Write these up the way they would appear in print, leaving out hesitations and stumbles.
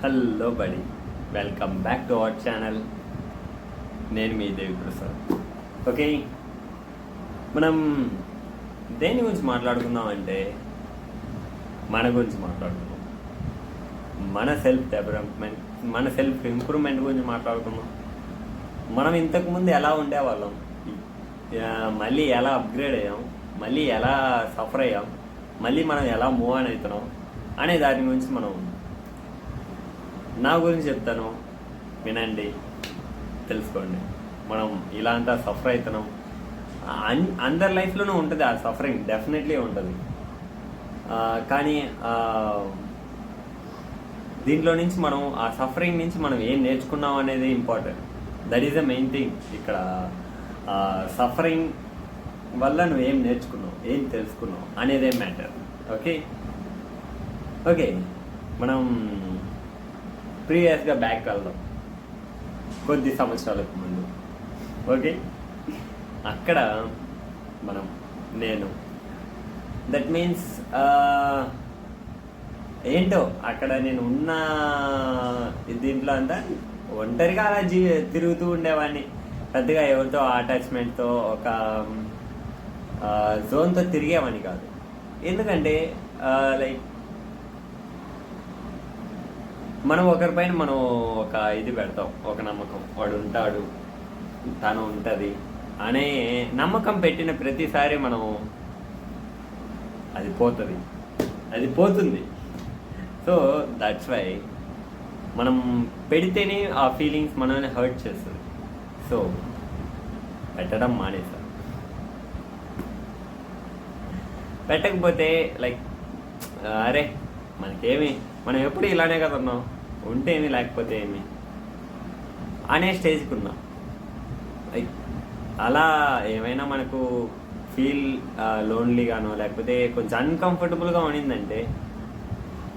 Hello బడి, welcome back to our channel. నేను మీ దేవి Prasad. Okay, మనం దేని గురించి మాట్లాడుకుందాం అంటే మన గురించి మాట్లాడుకుందాం. మన సెల్ఫ్ డెవలప్మెంట్, మన సెల్ఫ్ ఇంప్రూవ్మెంట్ గురించి మాట్లాడుకుందాం. మనం ఇంతకుముందు ఎలా ఉండేవాళ్ళం, మళ్ళీ ఎలా అప్గ్రేడ్ అయ్యాం, మళ్ళీ ఎలా సఫర్ అయ్యాం, మళ్ళీ మనం ఎలా మూవ్ ఆన్ అవుతున్నాం అనే దాని గురించి మనం నా గురించి చెప్తాను, వినండి, తెలుసుకోండి. మనం ఇలా అంతా సఫర్ అవుతున్నాం. అందరి లైఫ్లోనూ ఉంటుంది ఆ సఫరింగ్, డెఫినెట్లీ ఉంటుంది. కానీ దీంట్లో నుంచి మనం ఆ సఫరింగ్ నుంచి మనం ఏం నేర్చుకున్నాం అనేది important. That is the main thing ఇక్కడ. సఫరింగ్ వల్ల నువ్వు ఏం నేర్చుకున్నావు, ఏం తెలుసుకున్నావు అనేదే మ్యాటర్. ఓకే ఓకే మనం ప్రీవియస్గా బ్యాక్ వెళ్దాం కొద్ది సంవత్సరాలకు ముందు. ఓకే, అక్కడ నేను దట్ మీన్స్ ఏంటో అక్కడ నేను ఉన్న దీంట్లో అంతా ఒంటరిగా అలా తిరుగుతూ ఉండేవాడిని. పెద్దగా ఎవరితో అటాచ్మెంట్తో ఒక జోన్తో తిరిగేవాడిని కాదు. ఎందుకంటే లైక్ మనం ఒకరిపైన మనం ఒక ఇది పెడతాం, ఒక నమ్మకం, వాడు ఉంటాడు, తను ఉంటుంది అనే నమ్మకం పెట్టిన ప్రతిసారి మనం అది పోతుంది. సో దట్స్ వై మనం పెడితేనే ఆ ఫీలింగ్స్ మనల్ని హర్ట్ చేస్తుంది. సో పెట్టడం మానేసా. పెట్టకపోతే లైక్ అరే మనకేమి, మనం ఎప్పుడు ఇలానే కదా ఉన్నాం, ఉంటే ఏమి లేకపోతే ఏమి అనే స్టేజ్కి ఉన్నాం. లైక్ అలా ఏమైనా మనకు ఫీల్ లోన్లీగానో లేకపోతే కొంచెం అన్కంఫర్టబుల్గా ఉండిందంటే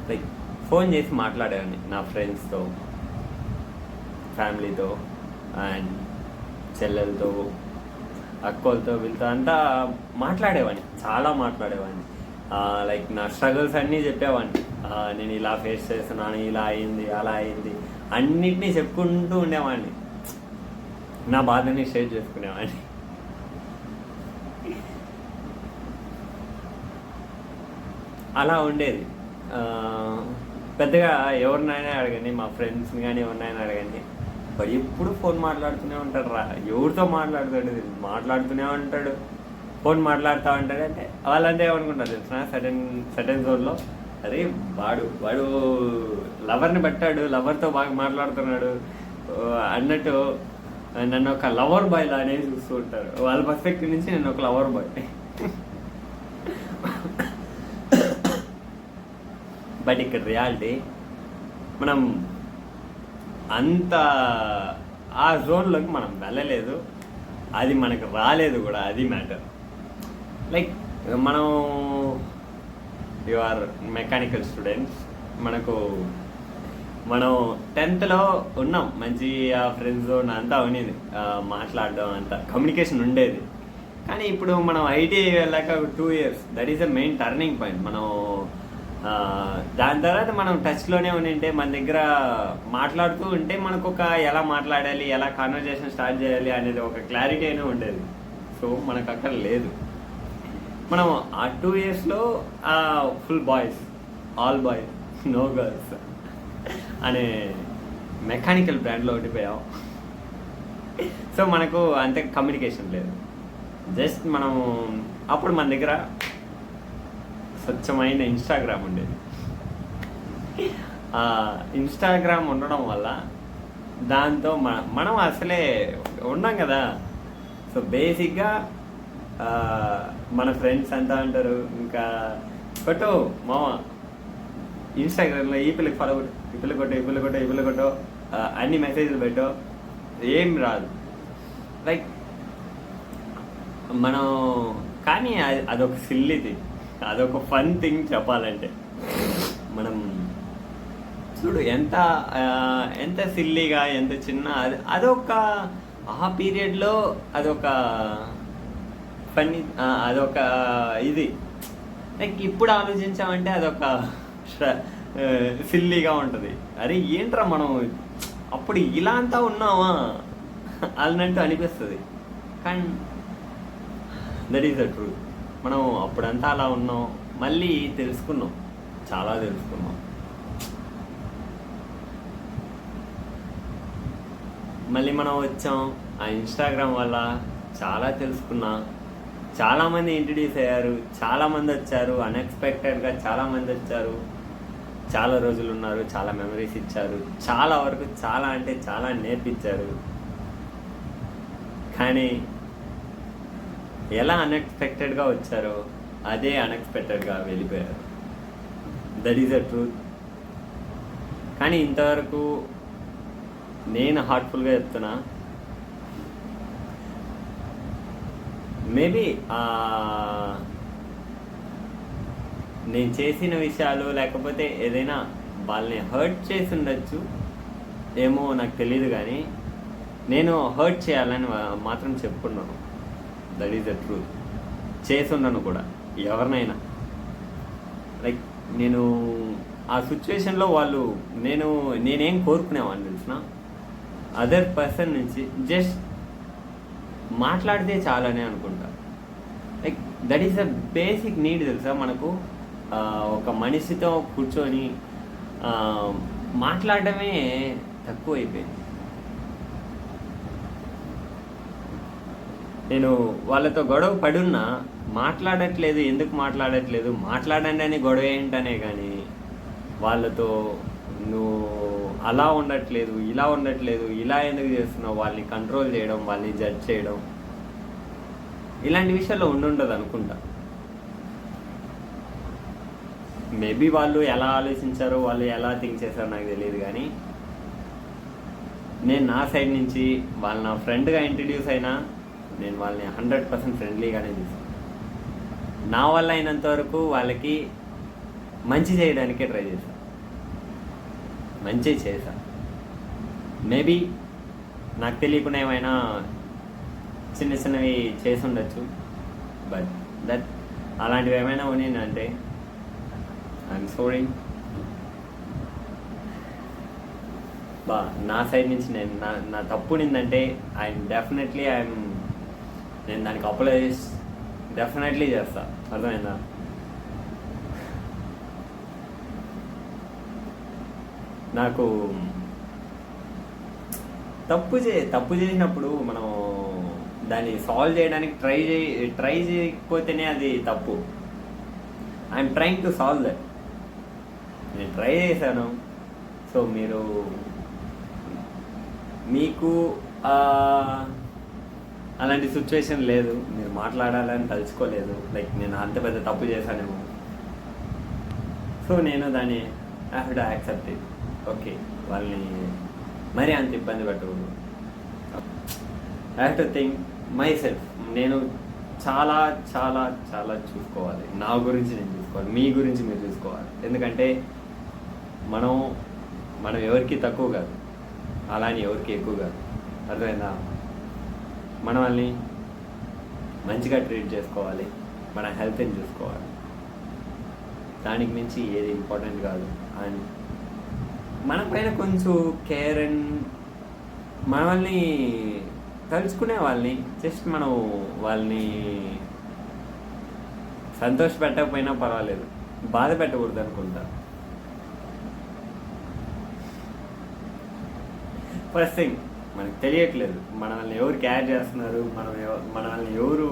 లైక్ ఫోన్ చేసి మాట్లాడేవాడిని నా ఫ్రెండ్స్తో, ఫ్యామిలీతో, అండ్ చెల్లెలతో, అక్కోలతో, వీళ్ళతో అంతా మాట్లాడేవాడిని, చాలా మాట్లాడేవాడిని. లైక్ నా స్ట్రగుల్స్ అన్నీ చెప్పేవాడిని. నేను ఇలా ఫేస్ చేస్తున్నాను, ఇలా అయింది, అలా అయింది, అన్నిటినీ చెప్పుకుంటూ ఉండేవాడిని. నా బాధని షేర్ చేసుకునేవాడిని. అలా ఉండేది. పెద్దగా ఎవరినైనా అడగండి, మా ఫ్రెండ్స్ని కానీ ఎవరినైనా అడగండి, వాడు ఎప్పుడు ఫోన్ మాట్లాడుతూనే ఉంటాడు రా, ఎవరితో మాట్లాడుతూనే ఉంటాడు, ఫోన్ మాట్లాడుతూ ఉంటాడు. అంటే వాళ్ళంతా ఏమనుకుంటారు తెలిసిన సటన్ జోన్లో, అరే వాడు లవర్ని పట్టాడు, లవర్తో బాగా మాట్లాడుతున్నాడు అన్నట్టు నన్ను ఒక లవర్ బాయ్ లానే చూస్తూ ఉంటారు. వాళ్ళ పర్స్పెక్టివ్ నుంచి నేను ఒక లవర్ బాయ్. బట్ ఇక్కడ రియాలిటీ మనం అంత ఆ జోన్లోకి మనం వెళ్ళలేదు, అది మనకు రాలేదు కూడా, అది మ్యాటర్. లైక్ మనం ఆర్ మెకానికల్ స్టూడెంట్స్, మనం 10th ఉన్నాం, మంచి ఫ్రెండ్స్ అంతా ఉండేది, మాట్లాడడం అంతా కమ్యూనికేషన్ ఉండేది. కానీ ఇప్పుడు మనం ఐటీ వెళ్ళాక 2 years, that is the main turning point. మనం దాని తర్వాత మనం టచ్లోనే ఉండింటే, మన దగ్గర మాట్లాడుతూ ఉంటే మనకు ఒక ఎలా మాట్లాడాలి, ఎలా కాన్వర్జేషన్ స్టార్ట్ చేయాలి అనేది ఒక క్లారిటీ అయినా ఉండేది. సో మనకు అక్కడ లేదు. మనం ఆ 2 yearsలో full boys, all boys, no girls అనే మెకానికల్ బ్రాండ్లో ఓడిపోయాం. సో మనకు అంతే కమ్యూనికేషన్ లేదు. జస్ట్ మనం అప్పుడు మన దగ్గర స్వచ్ఛమైన ఇన్స్టాగ్రామ్ ఉండేది. ఇన్స్టాగ్రామ్ ఉండడం వల్ల దాంతో మనం అసలే ఉన్నాం కదా. సో బేసిక్గా మన ఫ్రెండ్స్ అంతా అంటారు, ఇంకా కొట్టు మామ ఇన్స్టాగ్రామ్లో ఈ పిల్లకి ఫాలో కొట్టు, ఈ పిల్ల కొట్టు అన్ని మెసేజ్లు పెట్టు, ఏం రాదు. లైక్ మనం కానీ అదొక సిల్లీ థింగ్, అదొక ఫన్ థింగ్ చెప్పాలంటే. మనం చూడు ఎంత సిల్లీగా, ఎంత చిన్న, అదొక ఆ పీరియడ్లో అదొక ఫన్నీ, అదొక ఇది. లైక్ ఇప్పుడు ఆలోచించామంటే అదొక సిల్లీగా ఉంటుంది. అరే ఏంట్రా మనం అప్పుడు ఇలా అంతా ఉన్నావా అన్నట్టు అనిపిస్తుంది. కానీ దట్ ఈస్ ద ట్రూత్. మనం అప్పుడంతా అలా ఉన్నాం, మళ్ళీ తెలుసుకున్నాం, చాలా తెలుసుకున్నాం. మళ్ళీ మనం వచ్చాం ఆ ఇన్స్టాగ్రామ్ వల్ల, చాలా తెలుసుకున్నా. చాలామంది ఇంట్రడ్యూస్ అయ్యారు, చాలామంది వచ్చారు, అన్ఎక్స్పెక్టెడ్గా చాలామంది వచ్చారు, చాలా రోజులు ఉన్నారు, చాలా మెమరీస్ ఇచ్చారు, చాలా వరకు చాలా అంటే చాలా నేర్పించారు. కానీ ఎలా అన్ఎక్స్పెక్టెడ్గా వచ్చారో అదే అన్ఎక్స్పెక్టెడ్గా వెళ్ళిపోయారు. That is the truth. కానీ ఇంతవరకు నేను హార్ట్ఫుల్గా చెప్తున్నా, మేబీ నేను చేసిన విషయాలు లేకపోతే ఏదైనా వాళ్ళని హర్ట్ చేసి ఉండొచ్చు, ఏమో నాకు తెలియదు. కానీ నేను హర్ట్ చేయాలని మాత్రం చెప్పుకున్నాను. That is the truth. చేసున్నాను కూడా ఎవరినైనా. లైక్ నేను ఆ సిచ్యువేషన్లో వాళ్ళు నేనేం కోరుకునేవాడిని తెలిసిన, అదర్ పర్సన్ నుంచి జస్ట్ మాట్లాడితే చాలని అనుకుంటా. Like that is the basic need తెలుసా మనకు. ఒక మనిషితో కూర్చొని మాట్లాడడమే తక్కువ అయిపోయింది. నేను వాళ్ళతో గొడవ పడున్నా మాట్లాడట్లేదు, ఎందుకు మాట్లాడట్లేదు, మాట్లాడండి అని గొడవ ఏంటనే. కానీ వాళ్ళతో నువ్వు అలా ఉండట్లేదు, ఇలా ఉండట్లేదు, ఇలా ఎందుకు చేస్తున్నావు, వాళ్ళని కంట్రోల్ చేయడం, వాళ్ళని జడ్జ్ చేయడం, ఇలాంటి విషయాల్లో ఉండుండదు అనుకుంటా. మేబీ వాళ్ళు ఎలా ఆలోచించారో, వాళ్ళు ఎలా థింక్ చేశారో నాకు తెలియదు. కానీ నేను నా సైడ్ నుంచి వాళ్ళు నా ఫ్రెండ్గా ఇంట్రడ్యూస్ అయినా నేను వాళ్ళని 100% ఫ్రెండ్లీగానే చూసాను. నా వల్ల అయినంత వరకు వాళ్ళకి మంచి చేయడానికే ట్రై చేశాను, మంచి చేశాను. మేబీ నాకు తెలియకుండా ఏమైనా చిన్న చిన్నవి చేసి ఉండొచ్చు. బట్ అలాంటివి ఏమైనా ఉన్నాయంటే ఐఎమ్ సారీ. నా సైడ్ నుంచి నేను నా తప్పు నిందంటే నేను దానికి అప్లైజ్ డెఫినెట్లీ చేస్తా. అర్థమైందా? నాకు తప్పు చేసినప్పుడు మనం దాన్ని సాల్వ్ చేయడానికి ట్రై చేయకపోతేనే అది తప్పు. I'm trying to solve that. నేను ట్రై చేశాను. సో మీకు అలాంటి సిచ్యువేషన్ లేదు, మీరు మాట్లాడాలని తలుచుకోలేదు. లైక్ నేను అంత పెద్ద తప్పు చేశానేమో. సో నేను దాన్ని I have to accept it. Okay, వాళ్ళని మరీ అంత ఇబ్బంది పెట్టకూడదు. I have to think my self. నేను చాలా చాలా చాలా చూసుకోవాలి. నా గురించి నేను చూసుకోవాలి, మీ గురించి మీరు చూసుకోవాలి. ఎందుకంటే మనం ఎవరికి తక్కువ కాదు, అలాని ఎవరికి ఎక్కువ కాదు. అర్థమైందా? మనల్ని మంచిగా ట్రీట్ చేసుకోవాలి, మన హెల్త్ని చూసుకోవాలి. దానికి మించి ఏది ఇంపార్టెంట్ కాదు. అండ్ మన పైన కొంచెం కేర్ అండ్ మనల్ని తలుచుకునే వాళ్ళని జస్ట్ మనం వాళ్ళని సంతోష పెట్టకపోయినా పర్వాలేదు, బాధ పెట్టకూడదు అనుకుంటా. ఫస్ట్ థింగ్, మనకు తెలియట్లేదు మనల్ని ఎవరు కేర్ చేస్తున్నారు, మనల్ని ఎవరు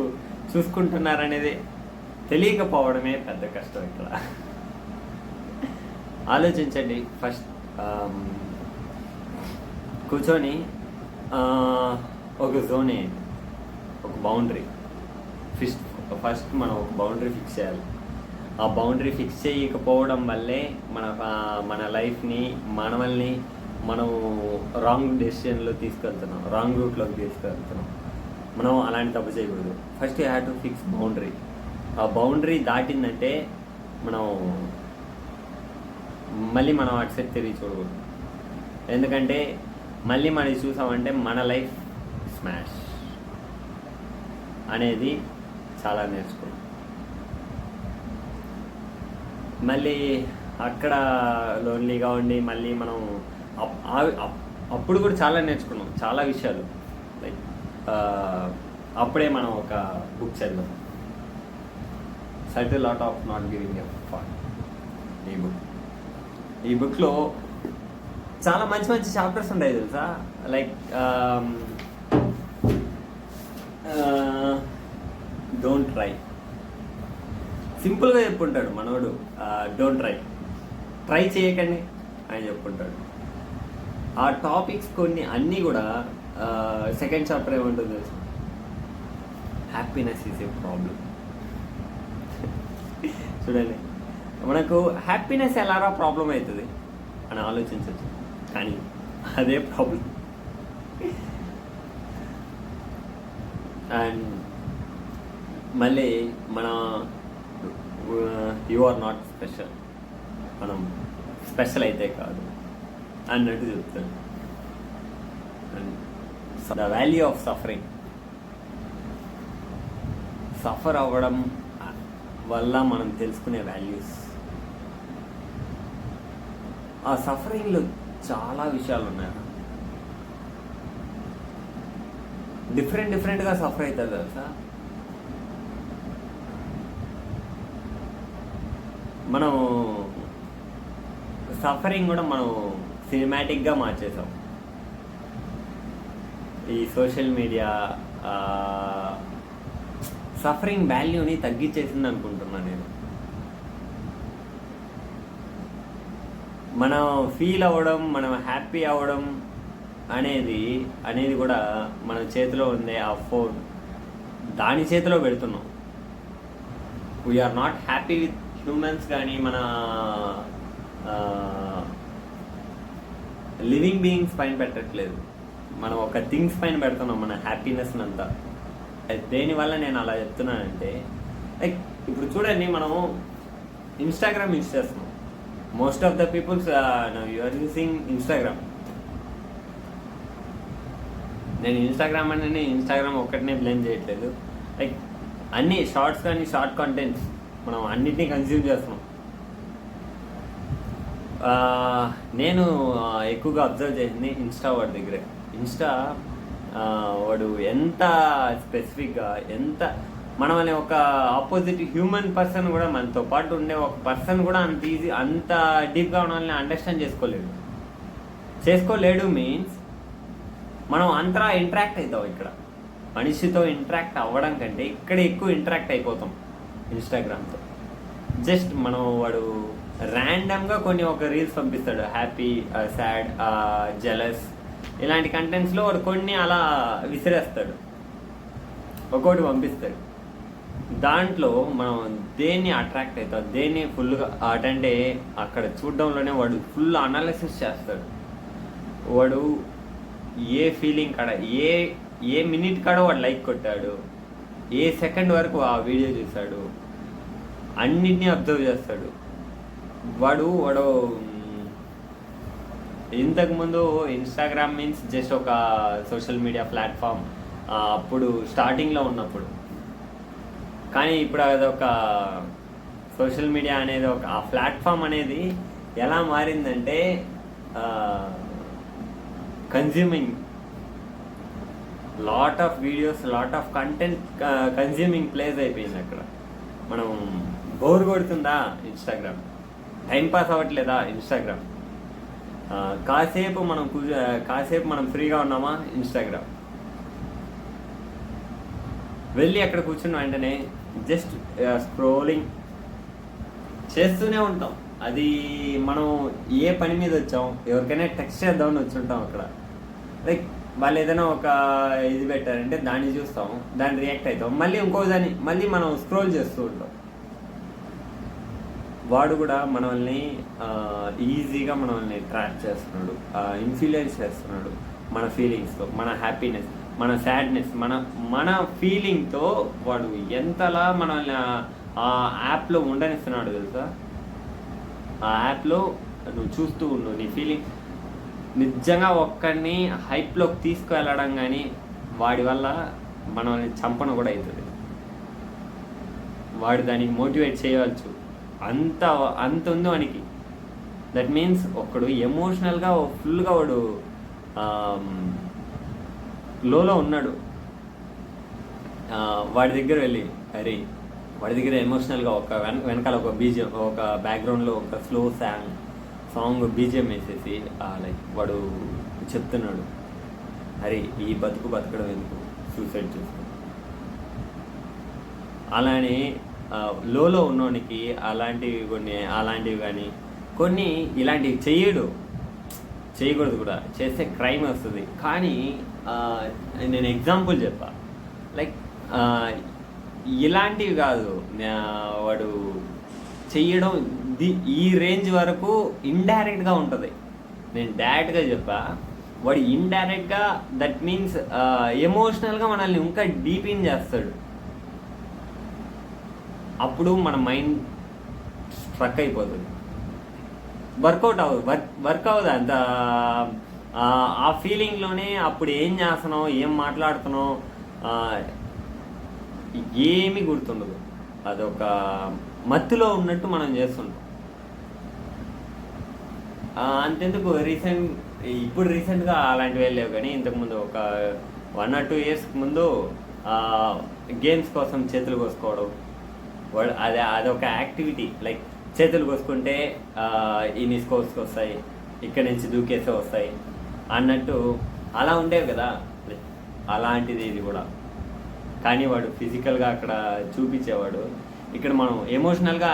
చూసుకుంటున్నారు అనేది తెలియకపోవడమే పెద్ద కష్టం. ఇక్కడ ఆలోచించండి. ఫస్ట్ కూర్చొని ఒక జోన్ ఏంటి, ఒక బౌండరీ ఫస్ట్ మనం ఒక బౌండరీ ఫిక్స్ చేయాలి. ఆ బౌండరీ ఫిక్స్ చేయకపోవడం వల్లే మన లైఫ్ని మనల్ని మనం రాంగ్ డెసిషన్లో తీసుకెళ్తున్నాం, రాంగ్ రూట్లోకి తీసుకెళ్తున్నాం. మనం అలాంటి తప్పు చేయకూడదు. First you have to fix boundary. ఆ బౌండరీ దాటిందంటే మళ్ళీ మనం అటు సైడ్ తిరిగి చూడకూడదు. ఎందుకంటే మళ్ళీ మనం చూసామంటే మన లైఫ్ స్మాష్ అనేది చాలా నేర్చుకోండి. మళ్ళీ అక్కడ లోన్లీగా ఉండి మళ్ళీ మనం అప్పుడు కూడా చాలా నేర్చుకున్నాం, చాలా విషయాలు. లైక్ అప్పుడే మనం ఒక బుక్ చదివాం, subtle art of not giving a fuck. ఈ బుక్లో చాలా మంచి మంచి చాప్టర్స్ ఉంటాయి తెలుసా. లైక్ డోంట్ ట్రై, సింపుల్గా చెప్పుంటాడు మనోడు. డోంట్ ట్రై చేయకండి అని చెప్పుంటాడు. ఆ టాపిక్స్ కొన్ని అన్నీ కూడా సెకండ్ చాప్టర్ ఏముంటుంది తెలుసు, హ్యాపీనెస్ ఈజ్ ఏ ప్రాబ్లం. చూడండి, మనకు హ్యాపీనెస్ ఎలారా ప్రాబ్లం అవుతుంది అని ఆలోచించవచ్చు, కానీ అదే ప్రాబ్లం. అండ్ మళ్ళీ మన యు ఆర్ నాట్ స్పెషల్, మనం స్పెషల్ అయితే కాదు అన్నట్టు చెప్తాడు. And the value of suffering, suffer అవ్వడం వల్ల మనం తెలుసుకునే వాల్యూస్. ఆ సఫరింగ్లో చాలా విషయాలు ఉన్నాయి. డిఫరెంట్గా సఫర్ అవుతుంది తెలుసా. మనం సఫరింగ్ కూడా మనం సినిమాటిక్గా మార్చేసాం. ఈ సోషల్ మీడియా సఫరింగ్ వాల్యూని తగ్గించేసింది అనుకుంటున్నాను నేను. మనం ఫీల్ అవ్వడం, మనం హ్యాపీ అవ్వడం అనేది కూడా మన చేతిలో ఉండే ఆ ఫోన్, దాని చేతిలో పెడుతున్నాం. We're not happy with humans, కానీ మన లివింగ్ బీయింగ్స్ పైన పెట్టట్లేదు, మనం ఒక థింగ్స్ పైన పెడుతున్నాం మన హ్యాపీనెస్ అంతా. దేనివల్ల నేను అలా చెప్తున్నానంటే, లైక్ ఇప్పుడు చూడండి, మనము ఇన్స్టాగ్రామ్ యూజ్ చేస్తున్నాం. Most of the peoples you are using Instagram. నేను ఇన్స్టాగ్రామ్ ఒక్కటినే బ్లేమ్ చేయట్లేదు. లైక్ అన్ని షార్ట్స్ కానీ షార్ట్ కంటెంట్స్ మనం అన్నిటినీ కన్జ్యూమ్ చేస్తున్నాం. నేను ఎక్కువగా అబ్జర్వ్ చేసింది ఇన్స్టా వాడి దగ్గరే. ఇన్స్టా వాడు ఎంత స్పెసిఫిక్గా, ఎంత మనం అనే ఒక ఆపోజిట్ హ్యూమన్ పర్సన్ కూడా, మనతో పాటు ఉండే ఒక పర్సన్ కూడా అంత డీప్గా మనల్ని అండర్స్టాండ్ చేసుకోలేడు మీన్స్ మనం అంతలా ఇంటరాక్ట్ అవుతాం. ఇక్కడ మనిషితో ఇంటరాక్ట్ అవ్వడం కంటే ఇక్కడ ఎక్కువ ఇంటరాక్ట్ అయిపోతాం ఇన్స్టాగ్రామ్తో. జస్ట్ మనం వాడు ర్యాండమ్గా కొన్ని ఒక రీల్స్ పంపిస్తాడు, హ్యాపీ, సాడ్, జెలస్, ఇలాంటి కంటెంట్స్లో వాడు కొన్ని అలా విసిరేస్తాడు, ఒక్కోటి పంపిస్తాడు. దాంట్లో మనం దేన్ని అట్రాక్ట్ అవుతాం, దేన్ని ఫుల్గా అంటే అక్కడ చూడడంలోనే వాడు ఫుల్ అనాలిసిస్ చేస్తాడు. వాడు ఏ ఫీలింగ్ కాడ, ఏ మినిట్ కాడ వాడు లైక్ కొట్టాడు, ఏ సెకండ్ వరకు ఆ వీడియో చూశాడు, అన్నిటినీ అబ్జర్వ్ చేస్తాడు. వాడు ఇంతకుముందు ఇన్స్టాగ్రామ్ మీన్స్ జస్ట్ ఒక సోషల్ మీడియా ప్లాట్ఫామ్ అప్పుడు స్టార్టింగ్లో ఉన్నప్పుడు. కానీ ఇప్పుడు అదొక సోషల్ మీడియా అనేది ఆ ప్లాట్ఫామ్ అనేది ఎలా మారిందంటే consuming lot of videos, lot of content consuming place అయిపోయింది. అక్కడ మనం బోర్ కొడుతుందా ఇన్స్టాగ్రామ్, టైంపాస్ అవ్వట్లేదా ఇన్స్టాగ్రామ్, కాసేపు మనం ఫ్రీగా ఉన్నామా ఇన్స్టాగ్రామ్. వెళ్ళి అక్కడ కూర్చున్న వెంటనే జస్ట్ స్క్రోలింగ్ చేస్తూనే ఉంటాం. అది మనం ఏ పని మీద వచ్చాం, ఎవరికైనా టెక్స్ట్ చేద్దామని వచ్చి ఉంటాం అక్కడ. లైక్ వాళ్ళు ఏదైనా ఒక ఇది పెట్టారంటే దాన్ని చూస్తాం, దాన్ని రియాక్ట్ అవుతాం, మళ్ళీ ఇంకో దాన్ని మళ్ళీ మనం స్క్రోల్ చేస్తూ ఉంటాం. వాడు కూడా మనల్ని ఈజీగా మనల్ని ట్రాక్ చేస్తున్నాడు, ఇన్ఫ్లుయెన్స్ చేస్తున్నాడు మన ఫీలింగ్స్తో, మన హ్యాపీనెస్, మన సాడ్నెస్, మన ఫీలింగ్తో వాడు ఎంతలా మనల్ని ఆ యాప్లో ఉండనిస్తున్నాడు తెలుసా. ఆ యాప్లో నువ్వు చూస్తూ ఉండు, నీ ఫీలింగ్ నిజంగా ఒక్కడిని హైప్లోకి తీసుకువెళ్ళడం కానీ వాడి వల్ల మనల్ని చంపన కూడా అవుతుంది. వాడు దానికి మోటివేట్ చేయవచ్చు, అంత ఉంది వానికి. దట్ మీన్స్ ఒకడు ఎమోషనల్గా ఫుల్గా వాడు లోలో ఉన్నాడు, వాడి దగ్గర వెళ్ళి అరే వాడి దగ్గర ఎమోషనల్గా ఒక వెనకాల ఒక బీజిఎం, ఒక బ్యాక్గ్రౌండ్లో ఒక స్లో సాంగ్ బీజిఎం వేసేసి లైక్ వాడు చెప్తున్నాడు, అరే ఈ బతకడం ఎందుకు, సూసైడ్ చేసుకో. అలానే లోలో ఉన్నోనికి అలాంటివి కానీ కొన్ని ఇలాంటివి చేయకూడదు కూడా, చేస్తే క్రైమ్ వస్తుంది. కానీ నేను ఎగ్జాంపుల్ చెప్పా, లైక్ ఇలాంటివి కాదు వాడు చెయ్యడం ఈ రేంజ్ వరకు ఇండైరెక్ట్గా ఉంటుంది. నేను డైరెక్ట్గా చెప్పా, వాడు ఇండైరెక్ట్గా దట్ మీన్స్ ఎమోషనల్గా మనల్ని ఇంకా డీప్ ఇన్ చేస్తాడు. అప్పుడు మన మైండ్ స్ట్రక్ అయిపోతుంది, వర్కౌట్ అవ్వదు అంత. ఆ ఫీలింగ్లోనే అప్పుడు ఏం చేస్తున్నావు, ఏం మాట్లాడుతున్నావు ఏమీ గుర్తుండదు. అదొక మత్తులో ఉన్నట్టు మనం చేస్తుంటాం. అంతెందుకు ఇప్పుడు రీసెంట్గా అలాంటివి లేవు, కానీ ఇంతకుముందు ఒక 1 or 2 years ముందు గేమ్స్ కోసం చేతులు కోసుకోవడం, అదొక యాక్టివిటీ. లైక్ చేతులు కోసుకుంటే ఇన్ని స్కోర్స్కి వస్తాయి, ఇక్కడి నుంచి దూకేసే వస్తాయి అన్నట్టు అలా ఉండేవి కదా, అలాంటిది ఇది కూడా. కానీ వాడు ఫిజికల్గా అక్కడ చూపించేవాడు, ఇక్కడ మనం ఎమోషనల్గా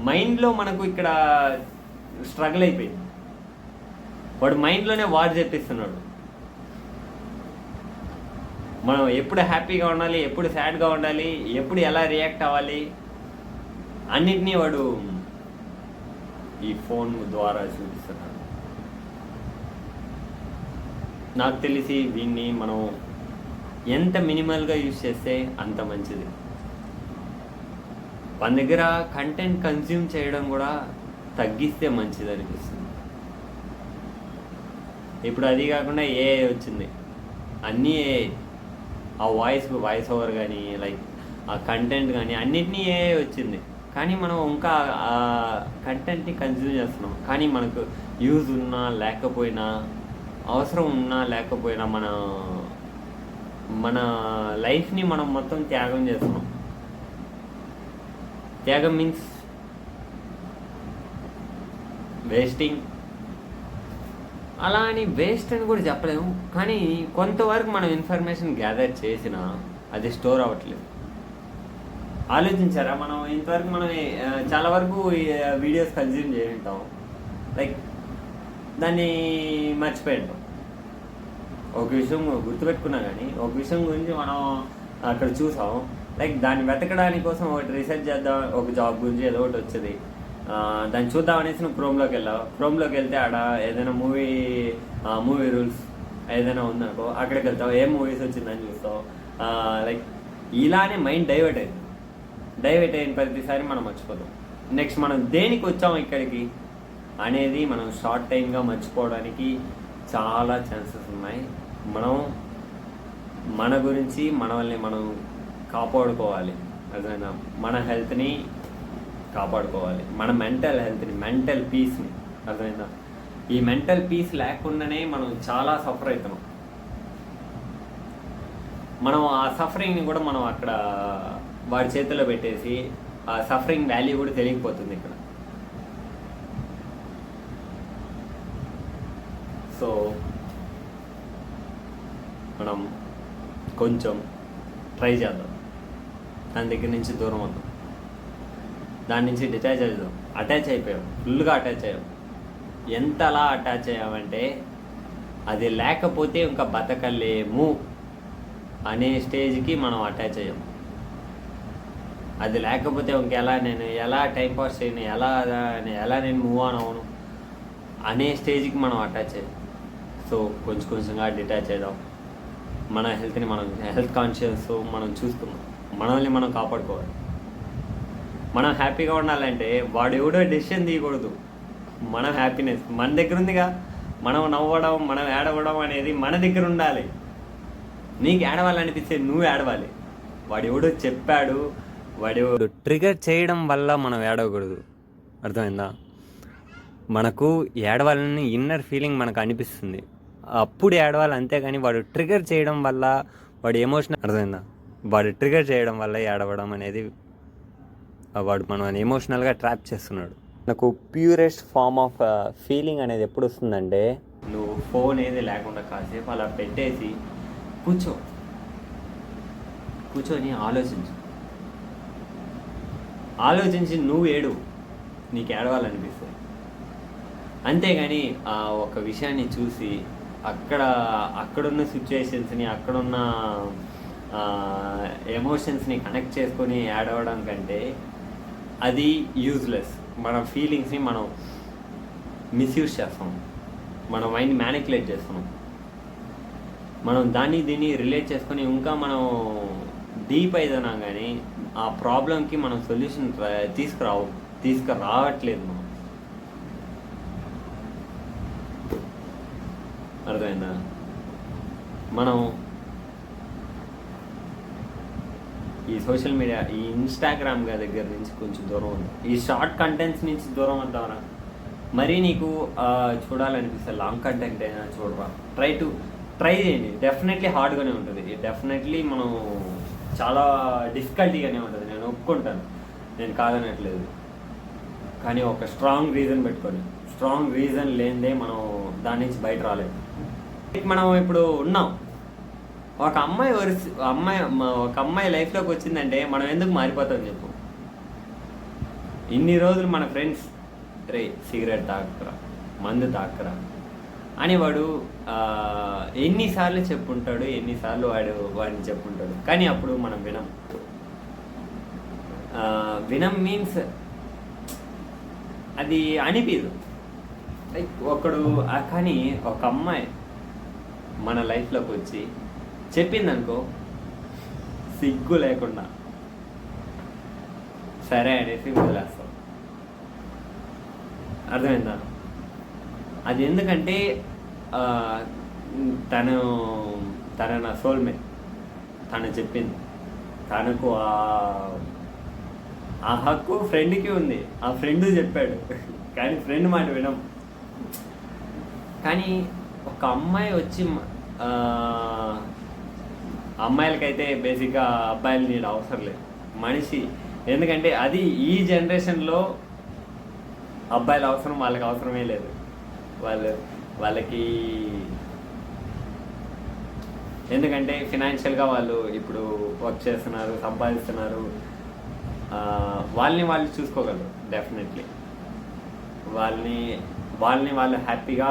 మైండ్లో మనకు ఇక్కడ స్ట్రగుల్ అయిపోయింది. వాడు మైండ్లోనే వాడు చెప్పిస్తున్నాడు మనం ఎప్పుడు హ్యాపీగా ఉండాలి, ఎప్పుడు సాడ్గా ఉండాలి, ఎప్పుడు ఎలా రియాక్ట్ అవ్వాలి అన్నిటినీ వాడు ఈ ఫోన్ ద్వారా చూపిస్తున్నాడు. నాకు తెలిసి దీన్ని మనం ఎంత మినిమల్గా యూజ్ చేస్తే అంత మంచిది. మన దగ్గర కంటెంట్ కన్జ్యూమ్ చేయడం కూడా తగ్గిస్తే మంచిది అనిపిస్తుంది. ఇప్పుడు అది కాకుండా ఏఐ వచ్చింది, అన్నీ ఏఐ. ఆ వాయిస్ ఓవర్ కానీ లైక్ ఆ కంటెంట్ కానీ అన్నిటినీ ఏఐ వచ్చింది. కానీ మనం ఇంకా ఆ కంటెంట్ని కన్జ్యూమ్ చేస్తున్నాం. కానీ మనకు యూజ్ ఉన్నా లేకపోయినా, అవసరం ఉన్నా లేకపోయినా మన లైఫ్ని మనం మొత్తం త్యాగం చేస్తున్నాం. త్యాగం మీన్స్ వేస్టింగ్. అలా అని వేస్ట్ అని కూడా చెప్పలేము, కానీ కొంతవరకు మనం ఇన్ఫర్మేషన్ గ్యాదర్ చేసినా అది స్టోర్ అవ్వట్లేదు. ఆలోచించారా, మనం ఇంతవరకు మనం చాలా వరకు వీడియోస్ కన్జ్యూమ్ చేసి ఉంటాం, లైక్ దాన్ని మర్చిపోయి ఉంటాం. ఒక విషయం గుర్తుపెట్టుకున్నా కానీ ఒక విషయం గురించి మనం అక్కడ చూసాం, లైక్ దాన్ని వెతకడానికి కోసం ఒకటి రీసెర్చ్ చేద్దాం, ఒక జాబ్ గురించి ఏదో ఒకటి వచ్చేది, దాన్ని చూద్దాం అనేసి నువ్వు క్రోమ్లోకి వెళ్తే ఆడ ఏదైనా మూవీ రూల్స్ ఏదైనా ఉందనుకో, అక్కడికి వెళ్తావు, ఏం మూవీస్ వచ్చిందని చూస్తావు. లైక్ ఇలానే మైండ్ డైవర్ట్ అయిన ప్రతిసారి మనం మర్చిపోతాం. నెక్స్ట్ మనం దేనికి వచ్చాము ఇక్కడికి అనేది మనం షార్ట్ టైమ్గా మర్చిపోవడానికి చాలా ఛాన్సెస్ ఉన్నాయి. మనం మన గురించి మనల్ని మనం కాపాడుకోవాలి, అర్థమైనా? మన హెల్త్ని కాపాడుకోవాలి, మన మెంటల్ హెల్త్ని, మెంటల్ పీస్ని, అర్థమైందా? ఈ మెంటల్ పీస్ లేకుండానే మనం చాలా సఫర్ అవుతున్నాం. మనం ఆ సఫరింగ్ని కూడా మనం అక్కడ వాడి చేతిలో పెట్టేసి ఆ సఫరింగ్ వాల్యూ కూడా తెలియకపోతుంది ఇక్కడ. సో మనం కొంచెం ట్రై చేద్దాం, దాని దగ్గర నుంచి దూరం అవుతాం, దాని నుంచి అటాచ్ అయిపోయాం, ఫుల్గా అటాచ్ అయ్యాం. ఎంతలా అటాచ్ అయ్యామంటే అది లేకపోతే ఇంకా బతకలేము అనే స్టేజ్కి మనం అటాచ్ అయ్యాం. అది లేకపోతే నేను ఎలా టైంపాస్ చేయను, ఎలా నేను మూవ్ ఆన్ అవ్వను అనే స్టేజ్కి మనం అటాచ్ అయ్యాం. సో కొంచెంగా డిటాచ్ అవుదాం. మన హెల్త్ని మనం హెల్త్ కాన్షియస్ మనం చూసుకుందాం, మనల్ని మనం కాపాడుకోవాలి. మనం హ్యాపీగా ఉండాలంటే వాడు ఎవడో డెసిషన్ తీయకూడదు. మన హ్యాపీనెస్ మన దగ్గర ఉందిగా, మనం నవ్వడం, మనం ఏడవడం అనేది మన దగ్గర ఉండాలి. నీకు ఏడవాలనిపిస్తే నువ్వు ఏడవాలి. వాడు ఎవడో చెప్పాడు, వాడు ట్రిగర్ చేయడం వల్ల మనం ఏడవకూడదు, అర్థమైందా? మనకు ఏడవాలని ఇన్నర్ ఫీలింగ్ మనకు అనిపిస్తుంది, అప్పుడు ఏడవాలి. అంతేగాని వాడు ట్రిగర్ చేయడం వల్ల, వాడు ఎమోషనల్, అర్థమైందా, వాడు ట్రిగర్ చేయడం వల్ల ఏడవడం అనేది, వాడు మనం ఎమోషనల్గా ట్రాప్ చేస్తున్నాడు. నాకు ప్యూరెస్ట్ ఫామ్ ఆఫ్ ఫీలింగ్ అనేది ఎప్పుడు వస్తుందంటే, నువ్వు ఫోన్ ఏది లేకుండా కాసేపు అలా పెట్టేసి కూర్చొని ఆలోచించి నువ్వు ఏడు, నీకు ఏడవాలనిపిస్తుంది. అంతేగాని ఒక విషయాన్ని చూసి అక్కడున్న సిచ్యుయేషన్స్ని, అక్కడున్న ఎమోషన్స్ని కనెక్ట్ చేసుకొని ఏడవడం కంటే అది యూజ్లెస్. మన ఫీలింగ్స్ని మనం మిస్యూజ్ చేస్తాం, మన మైండ్ మ్యానిపులేట్ చేస్తాం. మనం దీన్ని రిలేట్ చేసుకొని ఇంకా మనం డీప్ అయితున్నాం, కానీ ఆ ప్రాబ్లంకి మనం సొల్యూషన్ తీసుకురావట్లేదు మనం. అర్థమైందా? మనం ఈ సోషల్ మీడియా, ఈ ఇన్స్టాగ్రామ్ దగ్గర నుంచి కొంచెం దూరం ఉంది, ఈ షార్ట్ కంటెంట్స్ నుంచి దూరం అవుతావరా. మరీ నీకు చూడాలనిపిస్తే లాంగ్ కంటెంట్ అయినా చూడరా, ట్రై చేయండి. డెఫినెట్లీ హార్డ్గానే ఉంటుంది, డెఫినెట్లీ మనం చాలా డిఫికల్టీగానే ఉంటుంది, నేను ఒప్పుకుంటాను, నేను కాదనట్లేదు. కానీ ఒక స్ట్రాంగ్ రీజన్ పెట్టుకొని, స్ట్రాంగ్ రీజన్ లేనిదే మనం దాని నుంచి బయట రాలేదు. మనం ఇప్పుడు ఉన్నాం, ఒక అమ్మాయి లైఫ్లోకి వచ్చిందంటే మనం ఎందుకు మారిపోతాం చెప్పు? ఇన్ని రోజులు మన ఫ్రెండ్స్, రే సిగరెట్ తాకరా, మందు తాకరా అని వాడు ఎన్నిసార్లు చెప్పుంటాడు, ఎన్నిసార్లు వాడిని చెప్పుంటాడు. కానీ అప్పుడు మనం వినం మీన్స్ అది అనిపించదు. లైక్ కానీ ఒక అమ్మాయి మన లైఫ్లోకి వచ్చి చెప్పిందనుకో, సిగ్గు లేకుండా సరే అనేసి వదిలేస్తాం. అర్థమైందా? అది ఎందుకంటే తను నా సోల్మేట్, తను చెప్పింది, తనకు ఆ హక్కు ఫ్రెండ్కి ఉంది, ఆ ఫ్రెండ్ చెప్పాడు, కానీ ఫ్రెండ్ మాట వినం. కానీ ఒక అమ్మాయి వచ్చి, అమ్మాయిలకైతే బేసిక్గా అబ్బాయిలు నీడు అవసరం లేదు, మనిషి. ఎందుకంటే అది ఈ జనరేషన్లో అబ్బాయిల అవసరం వాళ్ళకి అవసరమే లేదు. వాళ్ళకి ఎందుకంటే ఫినాన్షియల్గా వాళ్ళు ఇప్పుడు వర్క్ చేస్తున్నారు, సంపాదిస్తున్నారు, వాళ్ళు చూసుకోగలరు. డెఫినెట్లీ వాళ్ళని వాళ్ళు హ్యాపీగా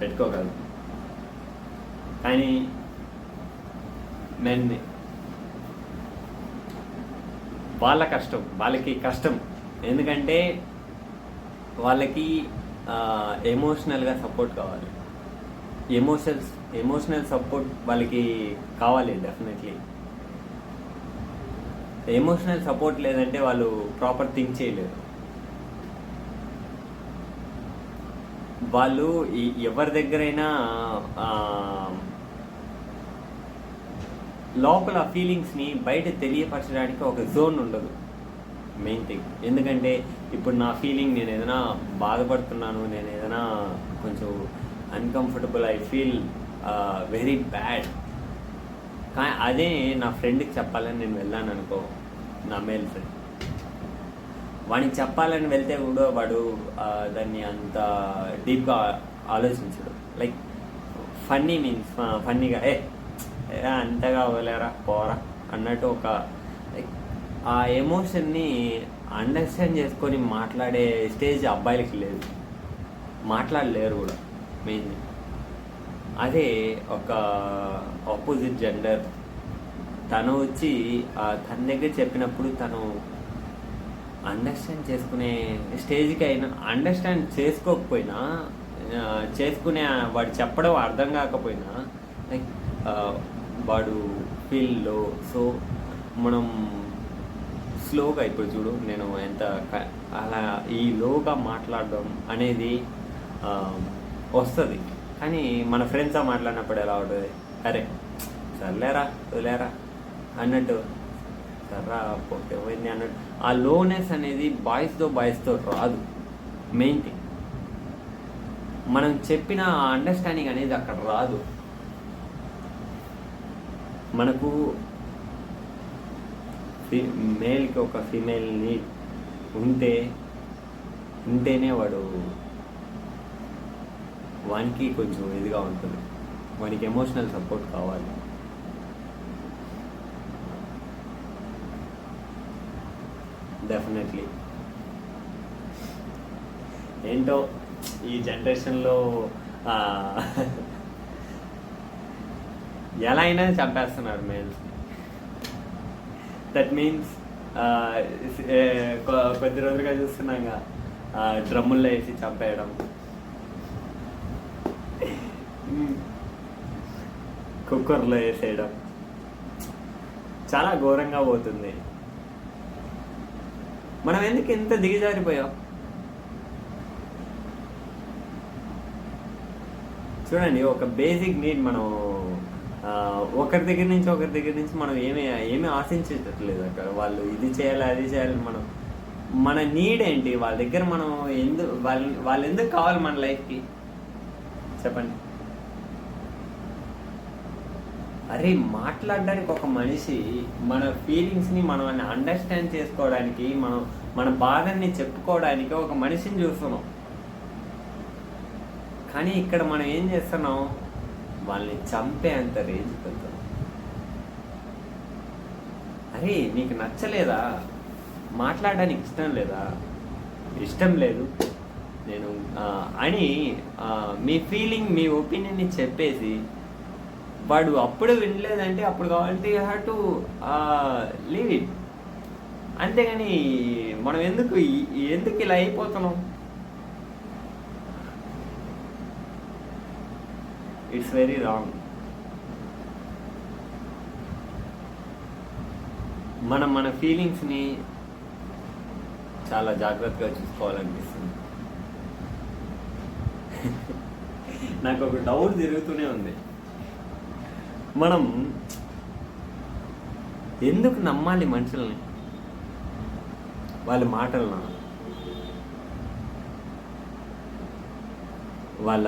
పెట్టుకోగలరు. కానీ మెన్ని వాళ్ళకి కష్టం. ఎందుకంటే వాళ్ళకి ఎమోషనల్గా సపోర్ట్ కావాలి, ఎమోషనల్ సపోర్ట్ వాళ్ళకి కావాలి. డెఫినెట్లీ ఎమోషనల్ సపోర్ట్ లేదంటే వాళ్ళు ప్రాపర్ థింక్ చేయలేరు. వాళ్ళు ఎవరి దగ్గరైనా లోపల ఫీలింగ్స్ని బయట తెలియపరచడానికి ఒక జోన్ ఉండదు, మెయిన్ థింగ్. ఎందుకంటే ఇప్పుడు నా ఫీలింగ్, నేను ఏదైనా బాధపడుతున్నాను, నేను ఏదైనా కొంచెం uncomfortable, I feel very bad, కానీ అదే నా ఫ్రెండ్కి చెప్పాలని నేను వెళ్ళాను అనుకో, నా మేల్ ఫ్రెండ్, వాడికి చెప్పాలని వెళ్తే కూడా వాడు దాన్ని అంత డీప్గా ఆలోచించడు. లైక్ ఫన్నీ మీన్స్ ఫన్నీగా అంతగా వదిలేరా పోరా అన్నట్టు ఒక లైక్ ఆ ఎమోషన్ని అండర్స్టాండ్ చేసుకొని మాట్లాడే స్టేజ్ అబ్బాయిలకి లేదు, మాట్లాడలేరు కూడా మెయిన్. అదే ఒక ఆపోజిట్ జెండర్ తను వచ్చి తన దగ్గర చెప్పినప్పుడు తను అండర్స్టాండ్ చేసుకునే స్టేజ్కి అయినా, అండర్స్టాండ్ చేసుకోకపోయినా, వాడు చెప్పడం అర్థం కాకపోయినా లైక్ వాడు ఫీల్లో, సో మనం స్లోగా ఇప్పుడు చూడు, నేను ఎంత అలా ఈ లోగా మాట్లాడడం అనేది వస్తుంది. కానీ మన ఫ్రెండ్స్తో మాట్లాడినప్పుడు ఎలా ఉంటుంది, అరే సర్లేరా వదిలేరా అన్నట్టు, సర్రా పోతే పోయింది అన్నట్టు. ఆ లోనెస్ అనేది బాయ్స్తో రాదు, మెయిన్ థింగ్. మనం చెప్పిన అండర్స్టాండింగ్ అనేది అక్కడ రాదు. మనకు మేల్కి ఒక ఫీమేల్ని ఉంటేనే వానికి కొంచెం ఇదిగా ఉంటుంది, వానికి ఎమోషనల్ సపోర్ట్ కావాలి. డెఫినెట్లీ ఏంటో ఈ జనరేషన్లో ఎలా అయినా చంపేస్తున్నారు మేల్స్. దట్ మీన్స్ కొద్ది రోజులుగా చూస్తున్నాగా డ్రమ్ముల్లో వేసి చంపేయడం, కుక్కర్లో వేసేయడం చాలా ఘోరంగా పోతుంది. మనం ఎందుకు ఎంత దిగజారిపోయాం చూడండి. ఒక బేసిక్ నీడ్ మనం ఒకరి దగ్గర నుంచి మనం ఏమీ ఆశించేటట్లేదు అక్కడ. వాళ్ళు ఇది చేయాలి అది చేయాలి, మన నీడ్ ఏంటి వాళ్ళ దగ్గర, మనం వాళ్ళు ఎందుకు కావాలి మన లైఫ్కి చెప్పండి. అరే మాట్లాడడానికి ఒక మనిషి మన ఫీలింగ్స్ని మనం అండర్స్టాండ్ చేసుకోవడానికి, మన బాధని చెప్పుకోవడానికి ఒక మనిషిని చూస్తున్నాం. కానీ ఇక్కడ మనం ఏం చేస్తున్నాం, వాళ్ళని చంపే అంత రేంజ్కి వెళ్తాం. అరే నీకు నచ్చలేదా, మాట్లాడడానికి ఇష్టం లేదు నేను అని మీ ఫీలింగ్ మీ ఒపీనియన్ని చెప్పేసి, వాడు అప్పుడు వినలేదంటే అప్పుడు కావాలంటే you have to leave it. అంతేగాని మనం ఎందుకు ఇలా అయిపోతున్నాం? It's very wrong. మన ఫీలింగ్స్ని చాలా జాగ్రత్తగా చూసుకోవాలనిపిస్తుంది. నాకు ఒక డౌట్ తిరుగుతూనే ఉంది, మనం ఎందుకు నమ్మాలి మనుషుల్ని, వాళ్ళ మాటలను, వాళ్ళ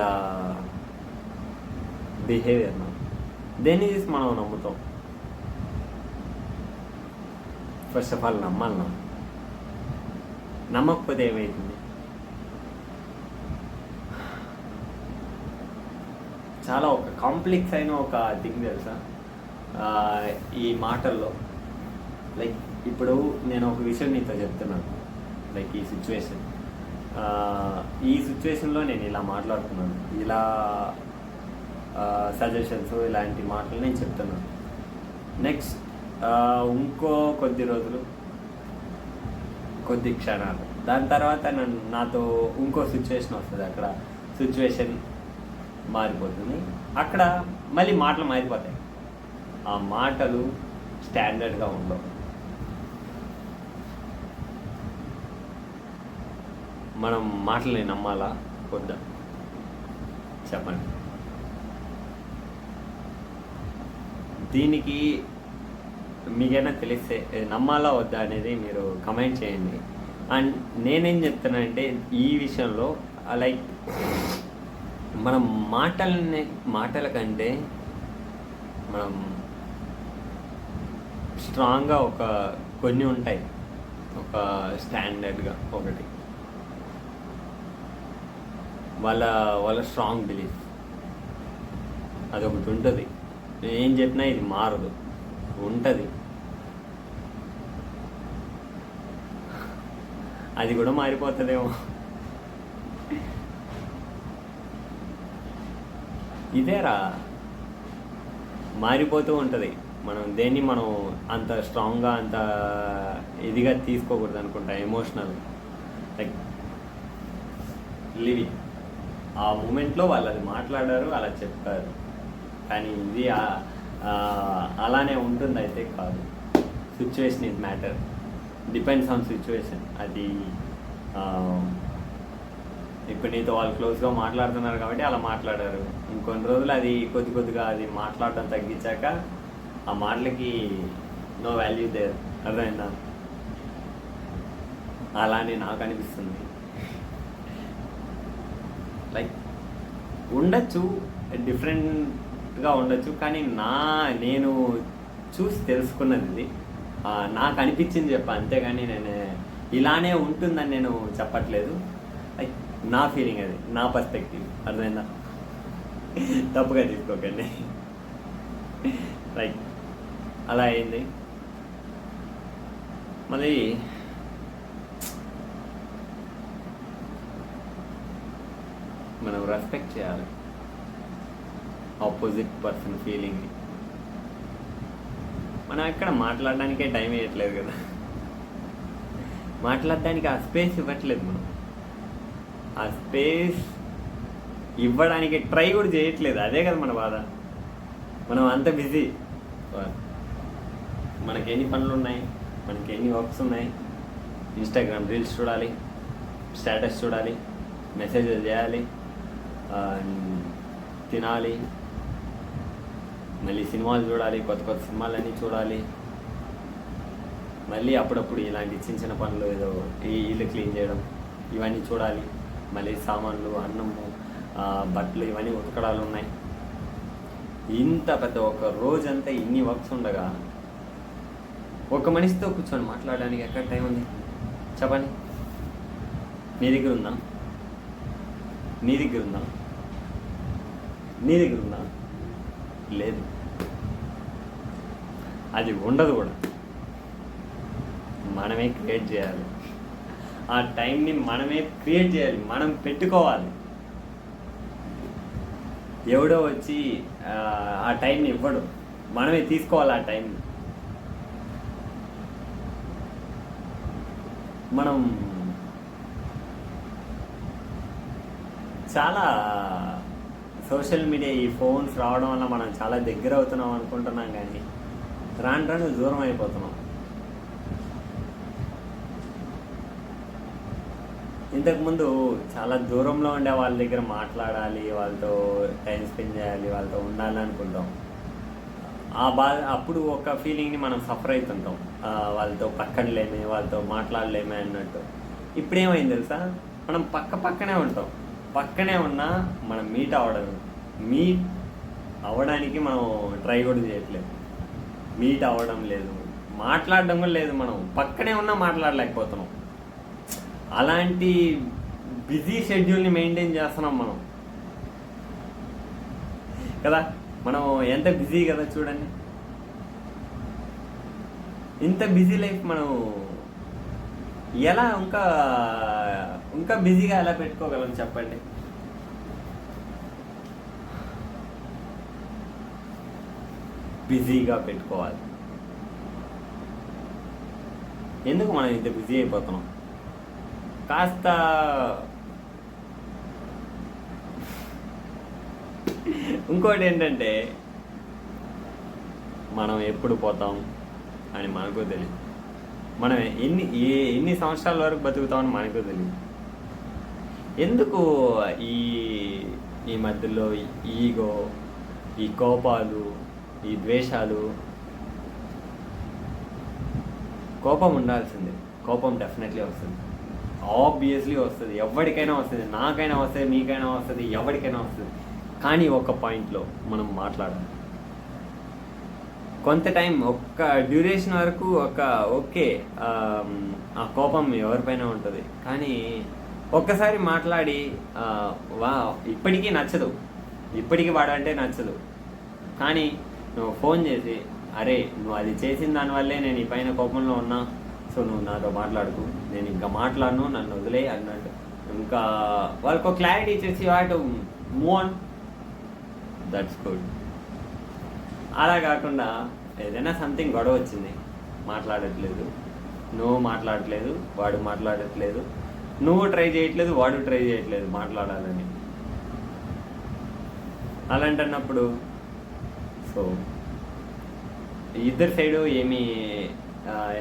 బిహేవియర్ను? దేన్ని చూసి మనం నమ్ముతాం? ఫస్ట్ ఆఫ్ ఆల్ నమ్మాలన్నా, నమ్మకపోతే ఏమవుతుంది? చాలా ఒక కాంప్లెక్స్ అయిన ఒక థింగ్ తెలుసా ఈ మాటల్లో. లైక్ ఇప్పుడు నేను ఒక విషయం నీతో చెప్తున్నాను, లైక్ ఈ సిచ్యువేషన్లో నేను ఇలా మాట్లాడుతున్నాను, ఇలా సజెషన్స్ ఇలాంటి మాటలు నేను చెప్తున్నాను. నెక్స్ట్ ఇంకో కొద్ది రోజులు, కొద్ది క్షణాలు, దాని తర్వాత నాతో ఇంకో సిచ్యువేషన్ వస్తుంది. అక్కడ సిచ్యువేషన్ మారిపోతుంది, అక్కడ మళ్ళీ మాటలు మారిపోతాయి. ఆ మాటలు స్టాండర్డ్గా ఉండవు. మనం మాటల్ని నమ్మాలా వద్దా చెప్పండి. దీనికి మీకైనా తెలిస్తే నమ్మాలా వద్దా అనేది మీరు కమెంట్ చేయండి. అండ్ నేనేం చెప్తానంటే ఈ విషయంలో లైక్ మనం మాటల కంటే మనం స్ట్రాంగ్గా కొన్ని ఉంటాయి, ఒక స్టాండర్డ్గా ఒకటి వాళ్ళ స్ట్రాంగ్ బిలీఫ్ అదొకటి ఉంటుంది. ఏం చెప్పినా ఇది మారదు, ఉంటుంది. అది కూడా మారిపోతుందేమో. ఇదేరా మారిపోతూ ఉంటుంది. దేన్ని మనం అంత స్ట్రాంగ్గా అంత ఇదిగా తీసుకోకూడదు అనుకుంటా. ఎమోషనల్ లైక్ లివింగ్ ఆ మూమెంట్లో వాళ్ళు అది మాట్లాడారు, అలా చెప్పారు, కానీ ఇది అలానే ఉంటుంది అయితే కాదు. Situation is matter, depends on situation. అది ఇప్పుడు నీతో వాళ్ళు క్లోజ్గా మాట్లాడుతున్నారు కాబట్టి అలా మాట్లాడారు. ఇంకొన్ని రోజులు అది కొద్దిగా అది మాట్లాడడం తగ్గించాక ఆ మాటలకి నో వాల్యూ దేర్. అర్థమైందా? అలానే నాకు అనిపిస్తుంది. లైక్ ఉండొచ్చు, డిఫరెంట్గా ఉండొచ్చు, కానీ నేను చూసి తెలుసుకున్నది ఇది. నాకు అనిపించింది చెప్పా, అంతేగాని నేను ఇలానే ఉంటుందని నేను చెప్పట్లేదు. లైక్ నా ఫీలింగ్, అది నా పర్స్పెక్టివ్. అర్థమైందా? తప్పుగా తీసుకోకండి. లైక్ అలా అయింది. మళ్ళీ మనం రెస్పెక్ట్ చేయాలి ఆపోజిట్ పర్సన్ ఫీలింగ్ని. మనం ఎక్కడ మాట్లాడడానికే టైం వేయట్లేదు కదా, మాట్లాడడానికి ఆ స్పేస్ ఇవ్వట్లేదు. మనం ఆ స్పేస్ ఇవ్వడానికి ట్రై కూడా చేయట్లేదు. అదే కదా మన బాధ. మనం అంత బిజీ, మనకి ఎన్ని పనులు ఉన్నాయి, మనకి ఎన్ని వర్క్స్ ఉన్నాయి. ఇన్స్టాగ్రామ్ రీల్స్ చూడాలి, స్టేటస్ చూడాలి, మెసేజెస్ చేయాలి, తినాలి, మళ్ళీ సినిమాలు చూడాలి, కొత్త కొత్త సినిమాలన్నీ చూడాలి, మళ్ళీ అప్పుడప్పుడు ఇలాంటి చిన్న చిన్న పనులు, ఏదో ఈ ఇల్లు క్లీన్ చేయడం, ఇవన్నీ చూడాలి, మళ్ళీ సామాన్లు, అన్నము, బట్టలు, ఇవన్నీ ఉతకడాలు ఉన్నాయి. ఇంత పెద్ద ఒక రోజంతా ఇన్ని వర్క్స్ ఉండగా ఒక మనిషితో కూర్చొని మాట్లాడడానికి ఎక్కడ టైం ఉంది చెప్పండి? నీ దగ్గర ఉందా? నీ దగ్గర ఉందా? నీ దగ్గర ఉందా? లేదు, అది ఉండదు కూడా. మనమే క్రియేట్ చేయాలి, ఆ టైంని మనమే క్రియేట్ చేయాలి, మనం పెట్టుకోవాలి. ఎవడో వచ్చి ఆ టైంని ఇవ్వడు, మనమే తీసుకోవాలి ఆ టైంని. మనం చాలా సోషల్ మీడియా, ఈ ఫోన్స్ రావడం వల్ల మనం చాలా దగ్గర అవుతున్నాం అనుకుంటున్నాం, కానీ రాను రాను దూరం అయిపోతున్నాం. ఇంతకుముందు చాలా దూరంలో ఉండే వాళ్ళ దగ్గర మాట్లాడాలి, వాళ్ళతో టైం స్పెండ్ చేయాలి, వాళ్ళతో ఉండాలి అనుకుంటాం. ఆ బాధ అప్పుడు ఒక ఫీలింగ్ని మనం సఫర్ అవుతుంటాం, వాళ్ళతో పక్కన లేమే, వాళ్ళతో మాట్లాడలేమే అన్నట్టు. ఇప్పుడేమైంది తెలుసా? మనం పక్కనే ఉంటాం, పక్కనే ఉన్నా మనం మీట్ అవ్వడానికి మనం ట్రై కూడా చేయట్లేదు, మీట్ అవ్వడం లేదు, మాట్లాడడం కూడా లేదు. మనం పక్కనే ఉన్నా మాట్లాడలేకపోతున్నాం. అలాంటి బిజీ షెడ్యూల్ని మెయింటైన్ చేస్తున్నాం మనం కదా. మనం ఎంత బిజీ కదా చూడండి. ఇంత బిజీ లైఫ్ మనం ఎలా ఇంకా బిజీగా ఎలా పెట్టుకోగలం చెప్పండి? బిజీగా పెట్టుకోవాలి. ఎందుకు మనం ఇంత బిజీ అయిపోతున్నాం? కాస్త ఇంకోటి ఏంటంటే, మనం ఎప్పుడు పోతాం అని మనకు తెలియదు, మనం ఎన్ని సంవత్సరాల వరకు బతుకుతామని మనకు తెలియదు. ఎందుకు ఈ మధ్యలో ఈగో, ఈ కోపాలు, ఈ ద్వేషాలు? కోపం ఉండాల్సిందే, కోపం డెఫినెట్లీ వస్తుంది, ఆబ్వియస్లీ వస్తుంది, ఎవరికైనా వస్తుంది, నాకైనా వస్తుంది, మీకైనా వస్తుంది, ఎవరికైనా వస్తుంది. కానీ ఒక పాయింట్లో మనం మాట్లాడాలి. కొంత టైం, ఒక్క డ్యూరేషన్ వరకు ఓకే, ఆ కోపం ఎవరిపైన ఉంటుంది. కానీ ఒక్కసారి మాట్లాడి ఇప్పటికీ నచ్చదు, ఇప్పటికీ వాడంటే నచ్చదు, కానీ నువ్వు ఫోన్ చేసి, అరే నువ్వు అది చేసిన దానివల్లే నేను ఈ పైన కోపంలో ఉన్నా, సో నువ్వు నాతో మాట్లాడుకు, నేను ఇంకా మాట్లాడను, నన్ను వదిలే అన్నట్టు ఇంకా వాళ్ళకు క్లారిటీ ఇచ్చేసి వాటి మూవ్ ఆన్, దట్స్ గుడ్. అలా కాకుండా ఏదైనా సంథింగ్ గొడవ వచ్చింది, మాట్లాడట్లేదు, నువ్వు మాట్లాడట్లేదు, వాడు మాట్లాడట్లేదు, నువ్వు ట్రై చేయట్లేదు, వాడు ట్రై చేయట్లేదు మాట్లాడాలని. అలాంటన్నప్పుడు సో ఇద్దరు సైడు ఏమీ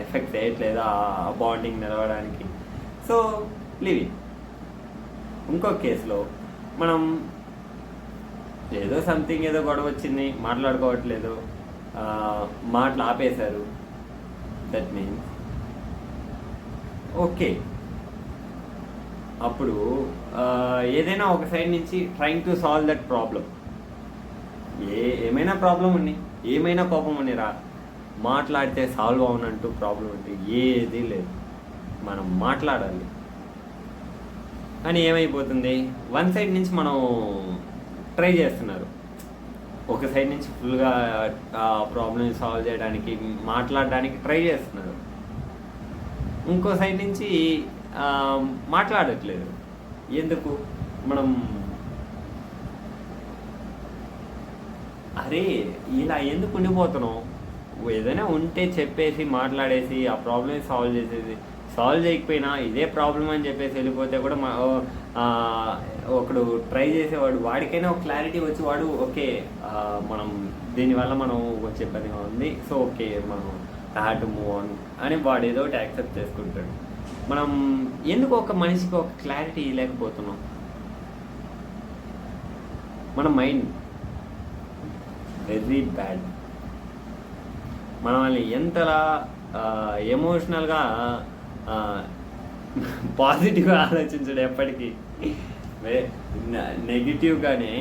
ఎఫెక్ట్ చేయట్లేదు ఆ బాండింగ్ నిలవడానికి. So live. ఇంకో కేసులో మనం ఏదో సంథింగ్, ఏదో గొడవ వచ్చింది, మాట్లాడుకోవట్లేదు, మాటలు ఆపేశారు. దట్ మీన్స్ ఓకే, అప్పుడు ఏదైనా ఒక సైడ్ నుంచి trying to solve that problem. ఏమైనా ప్రాబ్లం ఉంది, ఏమైనా కోపం ఉన్నిరా, మాట్లాడితే సాల్వ్ అవునంటూ ప్రాబ్లం అంటే ఏది లేదు. మనం మాట్లాడాలి. కానీ ఏమైపోతుంది, వన్ సైడ్ నుంచి మనం ట్రై చేస్తున్నారు, ఒక సైడ్ నుంచి ఫుల్గా ఆ ప్రాబ్లమ్ సాల్వ్ చేయడానికి మాట్లాడడానికి ట్రై చేస్తున్నారు, ఇంకో సైడ్ నుంచి మాట్లాడట్లేదు. ఎందుకు? మనం అరే ఇలా ఎందుకు ఉండిపోతున్నాం? ఏదైనా ఉంటే చెప్పేసి మాట్లాడేసి ఆ ప్రాబ్లమ్ సాల్వ్ చేసేసి, సాల్వ్ చేయకపోయినా ఇదే ప్రాబ్లం అని చెప్పేసి వెళ్ళిపోతే కూడా ఒకడు ట్రై చేసేవాడు, వాడికైనా ఒక క్లారిటీ వచ్చి వాడు ఓకే మనం దీనివల్ల మనం వచ్చే ఇబ్బందిగా ఉంది, సో ఓకే మనం హ్యావ్ టు మూవ్ ఆన్ అని వాడు ఏదో ఒకటి యాక్సెప్ట్ చేసుకుంటాడు. మనం ఎందుకు ఒక మనిషికి ఒక క్లారిటీ లేకపోతున్నాం? మన మైండ్ వెరీ బ్యాడ్. మనల్ని ఎంతలా ఎమోషనల్గా పాజిటివ్గా ఆలోచించడం ఎప్పటికీ నెగిటివ్గానే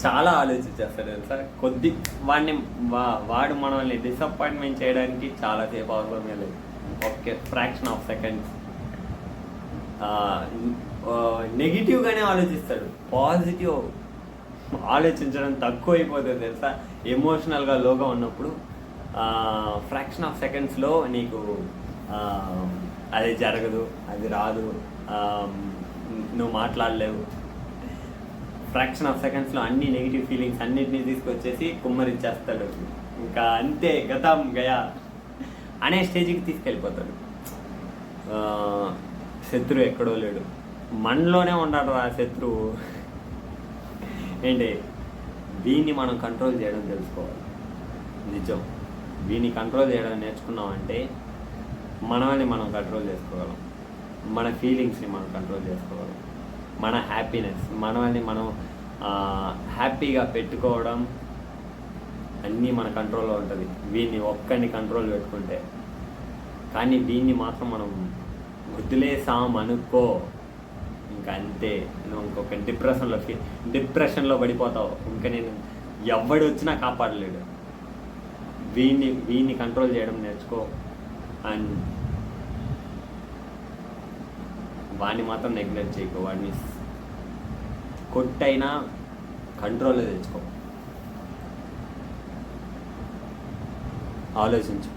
చాలా ఆలోచించేస్తాడు తెలుసా. వాడు మనల్ని డిసప్పాయింట్మెంట్ చేయడానికి చాలాసేపు అవసరమే లేదు, ఓకే ఫ్రాక్షన్ ఆఫ్ సెకండ్స్ నెగిటివ్గానే ఆలోచిస్తాడు. పాజిటివ్ ఆలోచించడం తక్కువ అయిపోతుంది తెలుసా. ఎమోషనల్గా లోగా ఉన్నప్పుడు ఫ్రాక్షన్ ఆఫ్ సెకండ్స్లో నీకు అది జరగదు, అది రాదు, నువ్వు మాట్లాడలేవు. ఫ్రాక్షన్ ఆఫ్ సెకండ్స్లో అన్ని నెగిటివ్ ఫీలింగ్స్ అన్నిటినీ తీసుకొచ్చేసి కుమ్మరిచ్చేస్తాడు. ఇంకా అంతే, గతం గయా అనే స్టేజ్కి తీసుకెళ్ళిపోతాడు. శత్రువు ఎక్కడో లేడు, మనలోనే ఉన్నాడు రా శత్రువు. ఏంటి? దీన్ని మనం కంట్రోల్ చేయడం తెలుసుకోవాలి. నిజం, దీన్ని కంట్రోల్ చేయడం నేర్చుకున్నామంటే మనల్ని మనం కంట్రోల్ చేసుకోగలం, మన ఫీలింగ్స్ని మనం కంట్రోల్ చేసుకోగలం, మన హ్యాపీనెస్ మనల్ని మనం హ్యాపీగా పెట్టుకోవడం అన్నీ మన కంట్రోల్లో ఉంటుంది. వీడిని ఒక్కడిని కంట్రోల్ పెట్టుకుంటే. కానీ దీన్ని మాత్రం మనం వదిలేసాం అనుకో, ఇంకా అంతే, నువ్వు ఇంకొక డిప్రెషన్లో పడిపోతావు. ఇంకా నేను ఎవడు వచ్చినా కాపాడలేడు. వీడిని కంట్రోల్ చేయడం నేర్చుకో. అండ్ వాడిని మాత్రం నెగ్లెక్ట్ చేయకు. వాడిని కొట్టైనా కంట్రోల్లో తెచ్చుకో. ఆలోచించు,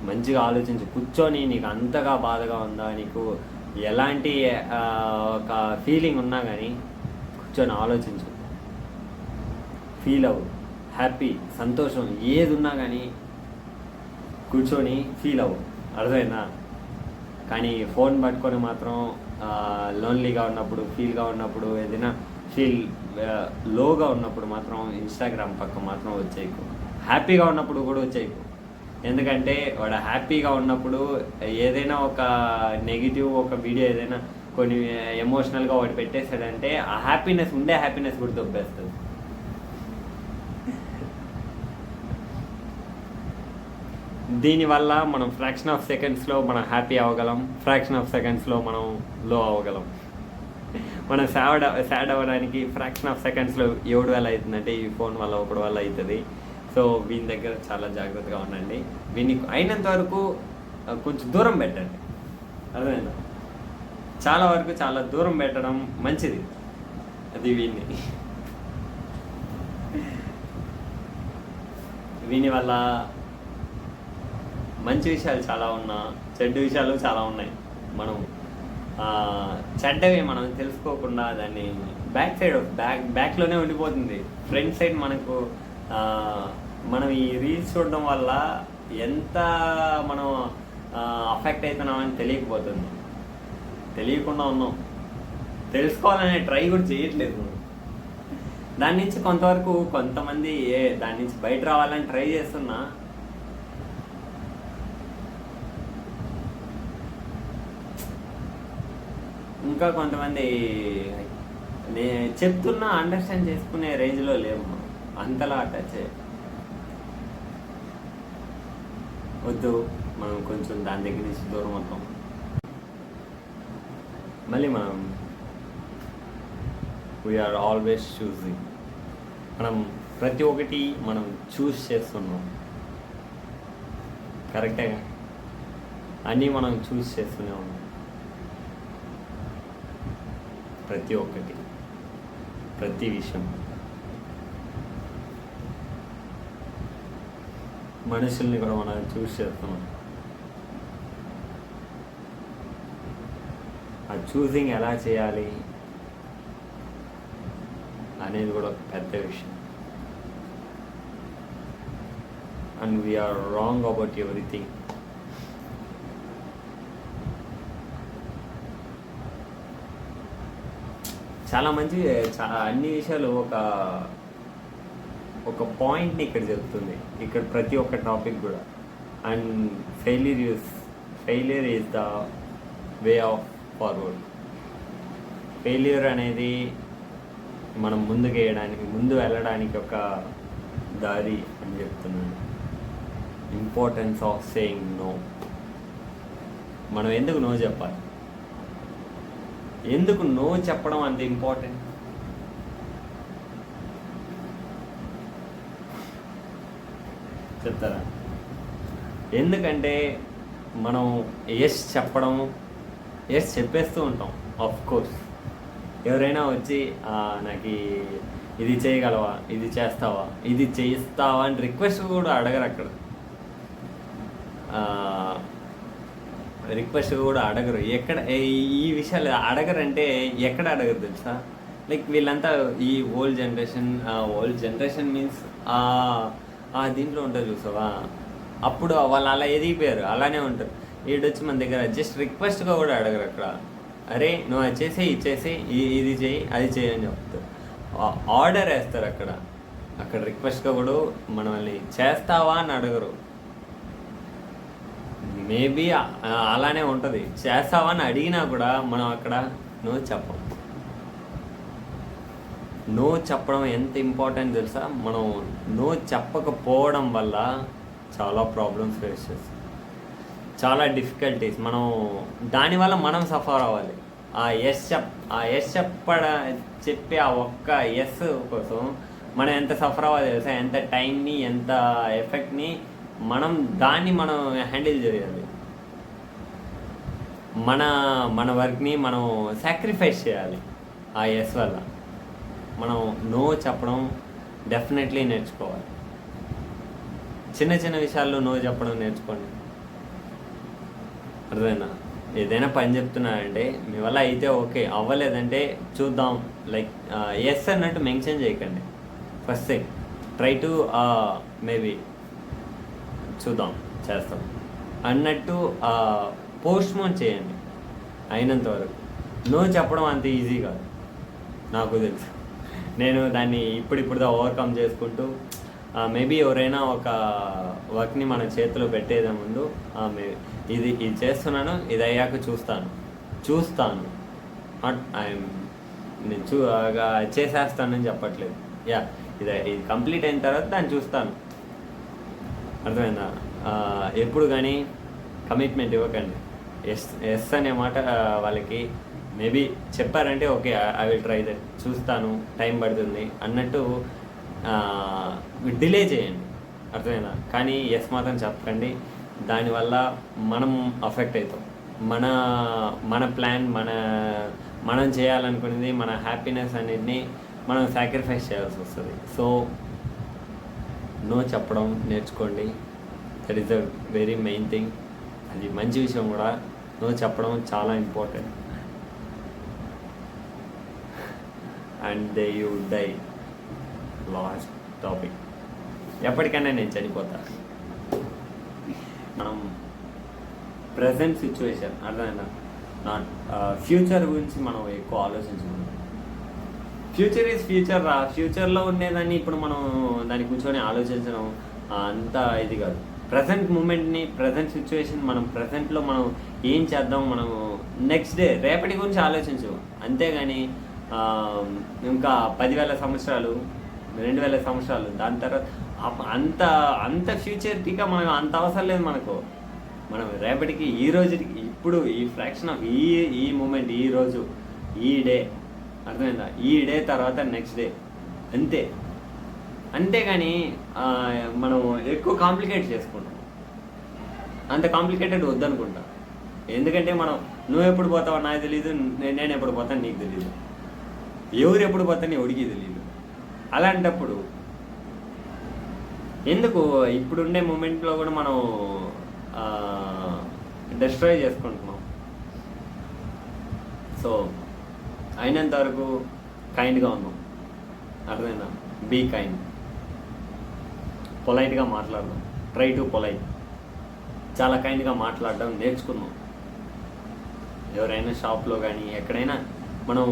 మంచిగా ఆలోచించు. కూర్చొని నీకు అంతగా బాధగా ఉందా, నీకు ఎలాంటి ఒక ఫీలింగ్ ఉన్నా కానీ కూర్చొని ఆలోచించు, ఫీల్ అవ్వు. హ్యాపీ, సంతోషం ఏది ఉన్నా కానీ కూర్చొని ఫీల్ అవ్వు, అర్థమైందా? కానీ ఫోన్ పట్టుకొని మాత్రం లోన్లీగా ఉన్నప్పుడు, ఫీల్గా ఉన్నప్పుడు, ఏదైనా లోగా ఉన్నప్పుడు మాత్రం ఇన్స్టాగ్రామ్ పక్క మాత్రం వచ్చేయకు. హ్యాపీగా ఉన్నప్పుడు కూడా వచ్చేయకు. ఎందుకంటే వాడు హ్యాపీగా ఉన్నప్పుడు ఏదైనా ఒక నెగిటివ్ ఒక వీడియో ఏదైనా కొన్ని ఎమోషనల్గా వాడు పెట్టేశాడంటే ఆ హ్యాపీనెస్ కూడా దొబ్బేస్తుంది. దీనివల్ల మనం ఫ్రాక్షన్ ఆఫ్ సెకండ్స్లో మనం హ్యాపీ అవ్వగలం, ఫ్రాక్షన్ ఆఫ్ సెకండ్స్లో మనం లో అవ్వగలం. మనం సాడ్ అవ్వడానికి ఫ్రాక్షన్ ఆఫ్ సెకండ్స్లో 7,000 అవుతుందంటే ఈ ఫోన్ వల్ల ఒకటి వల్ల అవుతుంది. సో వీని దగ్గర చాలా జాగ్రత్తగా ఉండండి. వీని అయినంత వరకు కొంచెం దూరం పెట్టండి, అర్థమైందా? చాలా వరకు చాలా దూరం పెట్టడం మంచిది. అది వీని వల్ల మంచి విషయాలు చాలా ఉన్నా, చెడ్డ విషయాలు చాలా ఉన్నాయి. మనం చెడ్డవి మనం తెలుసుకోకుండా దాన్ని బ్యాక్లోనే ఉండిపోతుంది. ఫ్రంట్ సైడ్ మనం ఈ రీల్స్ చూడడం వల్ల ఎంత మనం అఫెక్ట్ అవుతున్నామని తెలియకుండా ఉన్నాం. తెలుసుకోవాలనే ట్రై కూడా చేయట్లేదు. దాని నుంచి కొంతమంది దాని నుంచి బయట రావాలని ట్రై చేస్తున్నా, ఇంకా కొంతమంది చెప్తున్నా అండర్స్టాండ్ చేసుకునే రేంజ్లో లేవు. అంతలా టచ్ వద్దు, మనం కొంచెం దాని దగ్గర నుంచి దూరం అవుతాం. మళ్ళీ మనం వీఆర్ ఆల్వేస్ చూసింగ్. మనం ప్రతి ఒక్కటి మనం చూస్ చేస్తున్నాం, కరెక్టేగా? అన్నీ మనం చూస్ చేస్తూనే ఉన్నాం, ప్రతి ఒక్కటి, ప్రతి విషయం. మనుషుల్ని కూడా మనం చూస్ చేస్తున్నాం. ఆ చూసింగ్ ఎలా చేయాలి అనేది కూడా ఒక పెద్ద విషయం. And we're wrong about everything. చాలా మంచి అన్ని విషయాలు ఒక పాయింట్ని ఇక్కడ చెప్తుంది, ఇక్కడ ప్రతి ఒక్క టాపిక్ కూడా. And failure is the way of forward. Failure అనేది మనం ముందు వెళ్ళడానికి ఒక దారి అని చెప్తున్నాను. Importance of saying no. మనం ఎందుకు నో చెప్పాలి? ఎందుకు నో చెప్పడం అంత ఇంపార్టెంట్? చెప్తారా? ఎందుకంటే మనం ఎస్ చెప్పేస్తూ ఉంటాం. ఆఫ్ కోర్స్ ఎవరైనా వచ్చి నాకు ఇది చేయగలవా, ఇది చేస్తావా, ఇది చేస్తావా అని రిక్వెస్ట్ కూడా అడగరు అక్కడ. రిక్వెస్ట్ కూడా అడగరు. ఎక్కడ ఈ విషయాలు అడగరంటే ఎక్కడ అడగరు తెలుసా? లైక్ వీళ్ళంతా ఈ ఓల్డ్ జనరేషన్ మీన్స్ దీంట్లో ఉంటుంది చూసావా, అప్పుడు వాళ్ళు అలా ఎదిగిపోయారు, అలానే ఉంటారు. వీడొచ్చి మన దగ్గర జస్ట్ రిక్వెస్ట్గా కూడా అడగరు అక్కడ. అరే నువ్వు అది చేసి ఇది చేయి అది చేయి అని చెప్తారు. ఆర్డర్ వేస్తారు అక్కడ రిక్వెస్ట్గా కూడా మనల్ని చేస్తావా అని అడగరు. మేబీ అలానే ఉంటుంది. చేస్తావా అని అడిగినా కూడా మనం అక్కడ నో చెప్పం. నో చెప్పడం ఎంత ఇంపార్టెంట్ తెలుసా? మనం నో చెప్పకపోవడం వల్ల చాలా ప్రాబ్లమ్స్ ఫేస్ చేస్తాం, చాలా డిఫికల్టీస్. దానివల్ల మనం సఫర్ అవ్వాలి. ఆ ఎస్ చెప్పే ఆ ఒక్క ఎస్ కోసం మనం ఎంత సఫర్ అవ్వాలి తెలుసా? ఎంత టైంని, ఎంత ఎఫెక్ట్ని దాన్ని మనం హ్యాండిల్ చేయాలి. మన వర్క్ని మనం సాక్రిఫైస్ చేయాలి. ఆ ఎస్ వల్ల మనం నో చెప్పడం డెఫినెట్లీ నేర్చుకోవాలి. చిన్న చిన్న విషయాల్లో నో చెప్పడం నేర్చుకోండి. అర్థమైనా? ఏదైనా పని చెప్తున్నారంటే మీ వల్ల అయితే ఓకే, అవ్వలేదంటే చూద్దాం, లైక్ ఎస్ అన్నట్టు మెన్షన్ చేయకండి. First thing try to maybe చూద్దాం, చేస్తాం అన్నట్టు పోస్ట్పోన్ చేయండి అయినంత వరకు. నో చెప్పడం అంత ఈజీ కాదు, నాకు తెలుసు. నేను దాన్ని ఇప్పుడిప్పుడుదా ఓవర్కమ్ చేసుకుంటూ మేబీ ఎవరైనా ఒక వర్క్ని మన చేతిలో పెట్టేదే ముందు ఇది చేస్తున్నాను, ఇది అయ్యాక చూస్తాను నేను చేసేస్తానని చెప్పట్లేదు. ఇది కంప్లీట్ అయిన తర్వాత దాన్ని చూస్తాను. అర్థమైందా? ఎప్పుడు కానీ కమిట్మెంట్ ఇవ్వకండి. ఎస్ అనే మాట వాళ్ళకి మేబీ చెప్పారంటే okay I will try that, చూస్తాను, టైం పడుతుంది అన్నట్టు డిలే చేయండి. అర్థమైందా? కానీ ఎస్ మాత్రం చెప్పకండి. దానివల్ల మనం అఫెక్ట్ అవుతాం. మన ప్లాన్, మనం చేయాలనుకునేది, మన హ్యాపీనెస్ అన్నిటిని మనం సాక్రిఫైస్ చేయాల్సి వస్తుంది. సో నో చెప్పడం నేర్చుకోండి. That is the very main thing. అది మంచి విషయం కూడా. నో చెప్పడం చాలా important. And they you die. Last topic. ఎప్పటికైనా నేను చనిపోతా. మనం ప్రజెంట్ సిచ్యువేషన్ అర్థమైనా, నాట్ ఫ్యూచర్ గురించి మనం ఎక్కువ ఆలోచించుకున్నాం. ఫ్యూచర్ ఈజ్ ఫ్యూచర్ రా. ఫ్యూచర్లో ఉండేదాన్ని ఇప్పుడు మనం దాన్ని కూర్చొని ఆలోచించడం అంత ఇది కాదు. ప్రజెంట్ మూమెంట్ని, ప్రజెంట్ సిచ్యువేషన్, మనం ప్రజెంట్లో మనం ఏం చేద్దాం, మనం నెక్స్ట్ డే రేపటి గురించి ఆలోచించు. అంతేగాని ఇంకా 10,000 సంవత్సరాలు, 2,000 సంవత్సరాలు దాని తర్వాత అంత ఫ్యూచర్గా మనం అంత అవసరం లేదు మనకు. మనం రేపటికి ఈ రోజుకి ఇప్పుడు ఈ ఫ్రాక్షన్ ఆఫ్ ఈ మూమెంట్, ఈ రోజు, ఈ డే, అర్థమైందా? ఈ డే తర్వాత నెక్స్ట్ డే, అంతే. అంతేగాని మనం ఎక్కువ కాంప్లికేట్ చేసుకుంటాం. అంత కాంప్లికేటెడ్ వద్దనుకుంటా. ఎందుకంటే మనం నువ్వు ఎప్పుడు పోతావో నాకు తెలియదు, నేను ఎప్పుడు పోతాను నీకు తెలియదు, ఎవరు ఎప్పుడు పోతాను ఎవరికి తెలియదు. అలాంటప్పుడు ఎందుకు ఇప్పుడుండే మూమెంట్లో కూడా మనం డిస్ట్రాయ్ చేసుకుంటున్నాం? సో అయినంత వరకు కైండ్గా ఉన్నాం, అర్థమైందా? బీ కైండ్, పొలైట్గా మాట్లాడదాం, ట్రై టు పొలైట్, చాలా కైండ్గా మాట్లాడడం నేర్చుకుందాం. ఎవరైనా షాప్లో కానీ ఎక్కడైనా మనం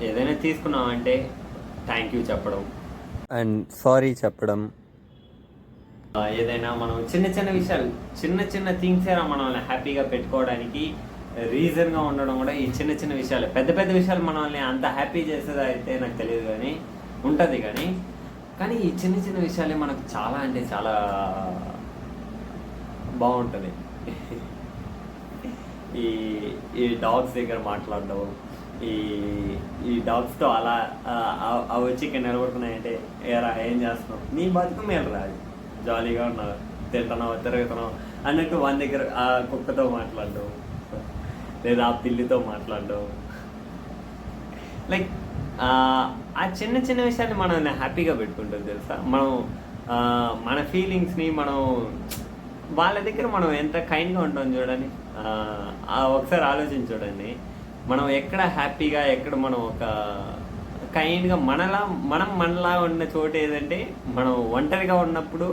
ఏదైనా తీసుకున్నామంటే థ్యాంక్ యూ చెప్పడం అండ్ సారీ చెప్పడం. ఏదైనా మనం చిన్న చిన్న విషయాలు, చిన్న చిన్న థింగ్స్ అయినా మనల్ని హ్యాపీగా పెట్టుకోవడానికి రీజన్గా ఉండడం కూడా ఈ చిన్న చిన్న విషయాలు. పెద్ద పెద్ద విషయాలు మనల్ని అంత హ్యాపీ చేసేది అయితే నాకు తెలియదు, కానీ ఉంటుంది. కానీ ఈ చిన్న చిన్న విషయాలే మనకు చాలా అంటే చాలా బాగుంటుంది. ఈ డాగ్స్ దగ్గర మాట్లాడడం, ఈ డాగ్స్తో అలా వచ్చి ఇక్కడ నిలబడుతున్నాయంటే ఏరా ఏం చేస్తున్నావు, నీ బతుకు మేలు రాదు, జాలీగా ఉన్నావు, తింటున్నావు, తిరుగుతున్నావు అన్నట్టు వాళ్ళ దగ్గర ఆ కుక్కతో మాట్లాడడం, లేదా ఆ పిల్లితో మాట్లాడడం. లైక్ ఆ చిన్న చిన్న విషయాన్ని మనం హ్యాపీగా పెట్టుకుంటుంది, తెలుసా? మనం మన ఫీలింగ్స్ని మనం వాళ్ళ దగ్గర మనం ఎంత కైండ్గా ఉంటాం చూడండి. ఒకసారి ఆలోచించి చూడండి, మనం ఎక్కడ హ్యాపీగా, ఎక్కడ మనం ఒక కైండ్గా మనలా ఉన్న చోటు ఏదంటే మనం ఒంటరిగా ఉన్నప్పుడు.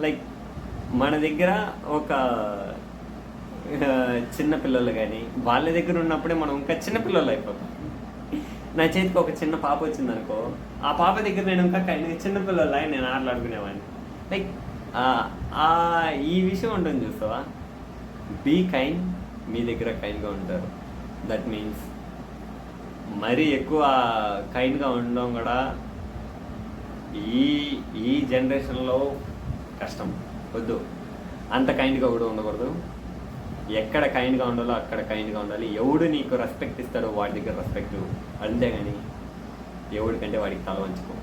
లైక్ మన దగ్గర ఒక చిన్నపిల్లలు కానీ వాళ్ళ దగ్గర ఉన్నప్పుడే మనం ఇంకా చిన్నపిల్లలు అయిపోతాం. నా చేతికి ఒక చిన్న పాప వచ్చిందనుకో, ఆ పాప దగ్గర నేను ఇంకా చిన్నపిల్లలు నేను ఆటలాడుకునేవాడిని. లైక్ ఈ విషయం ఉంటుంది చూస్తావా? బీ కైండ్, మీ దగ్గర కైండ్గా ఉంటారు. దట్ మీన్స్ మరీ ఎక్కువ కైండ్గా ఉండడం కూడా ఈ జనరేషన్లో కష్టం. వద్దు, అంత కైండ్గా కూడా ఉండకూడదు. ఎక్కడ కైండ్గా ఉండాలో అక్కడ కైండ్గా ఉండాలి. ఎవడు నీకు రెస్పెక్ట్ ఇస్తాడో వాడి దగ్గర రెస్పెక్ట్, అంతేగాని ఎవడికంటే వాడికి తల వంచుకో,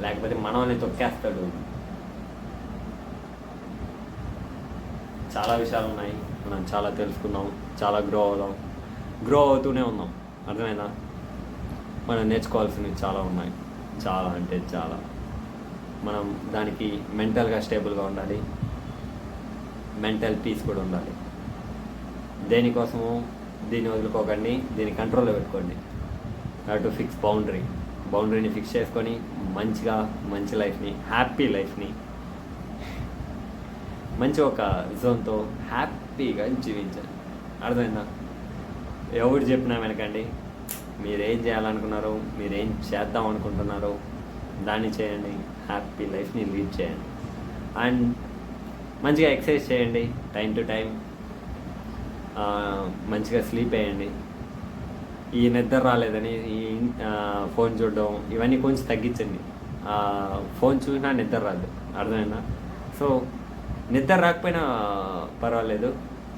లేకపోతే మనల్ని తొక్కేస్తాడు. చాలా విషయాలు ఉన్నాయి, మనం చాలా తెలుసుకున్నాం, చాలా గ్రో అవుతూనే ఉన్నాం, అర్థమైందా? మనం నేర్చుకోవాల్సినవి చాలా ఉన్నాయి, చాలా అంటే చాలా. మనం దానికి మెంటల్గా స్టేబుల్గా ఉండాలి, మెంటల్ పీస్ కూడా ఉండాలి. దేనికోసము దీన్ని వదులుకోకండి, దీన్ని కంట్రోల్లో పెట్టుకోండి. టు ఫిక్స్ బౌండరీని ఫిక్స్ చేసుకొని మంచి లైఫ్ని, హ్యాపీ లైఫ్ని, మంచి ఒక జోన్తో హ్యాపీగా జీవించాలి, అర్థమైందా? ఎవరు చెప్పినా వెనకండి. మీరేం చేయాలనుకున్నారో, మీరేం చేద్దాం అనుకుంటున్నారో దాన్ని చేయండి, హ్యాపీ లైఫ్ని లీడ్ చేయండి. అండ్ మంచిగా ఎక్సర్సైజ్ చేయండి, టైం టు టైం, మంచిగా స్లీప్ వేయండి. ఈ నిద్ర రాలేదని ఈ ఫోన్ చూడడం ఇవన్నీ కొంచెం తగ్గించండి. ఫోన్ చూసినా నిద్ర రాదు, అర్థమైందా? సో నిద్ర రాకపోయినా పర్వాలేదు,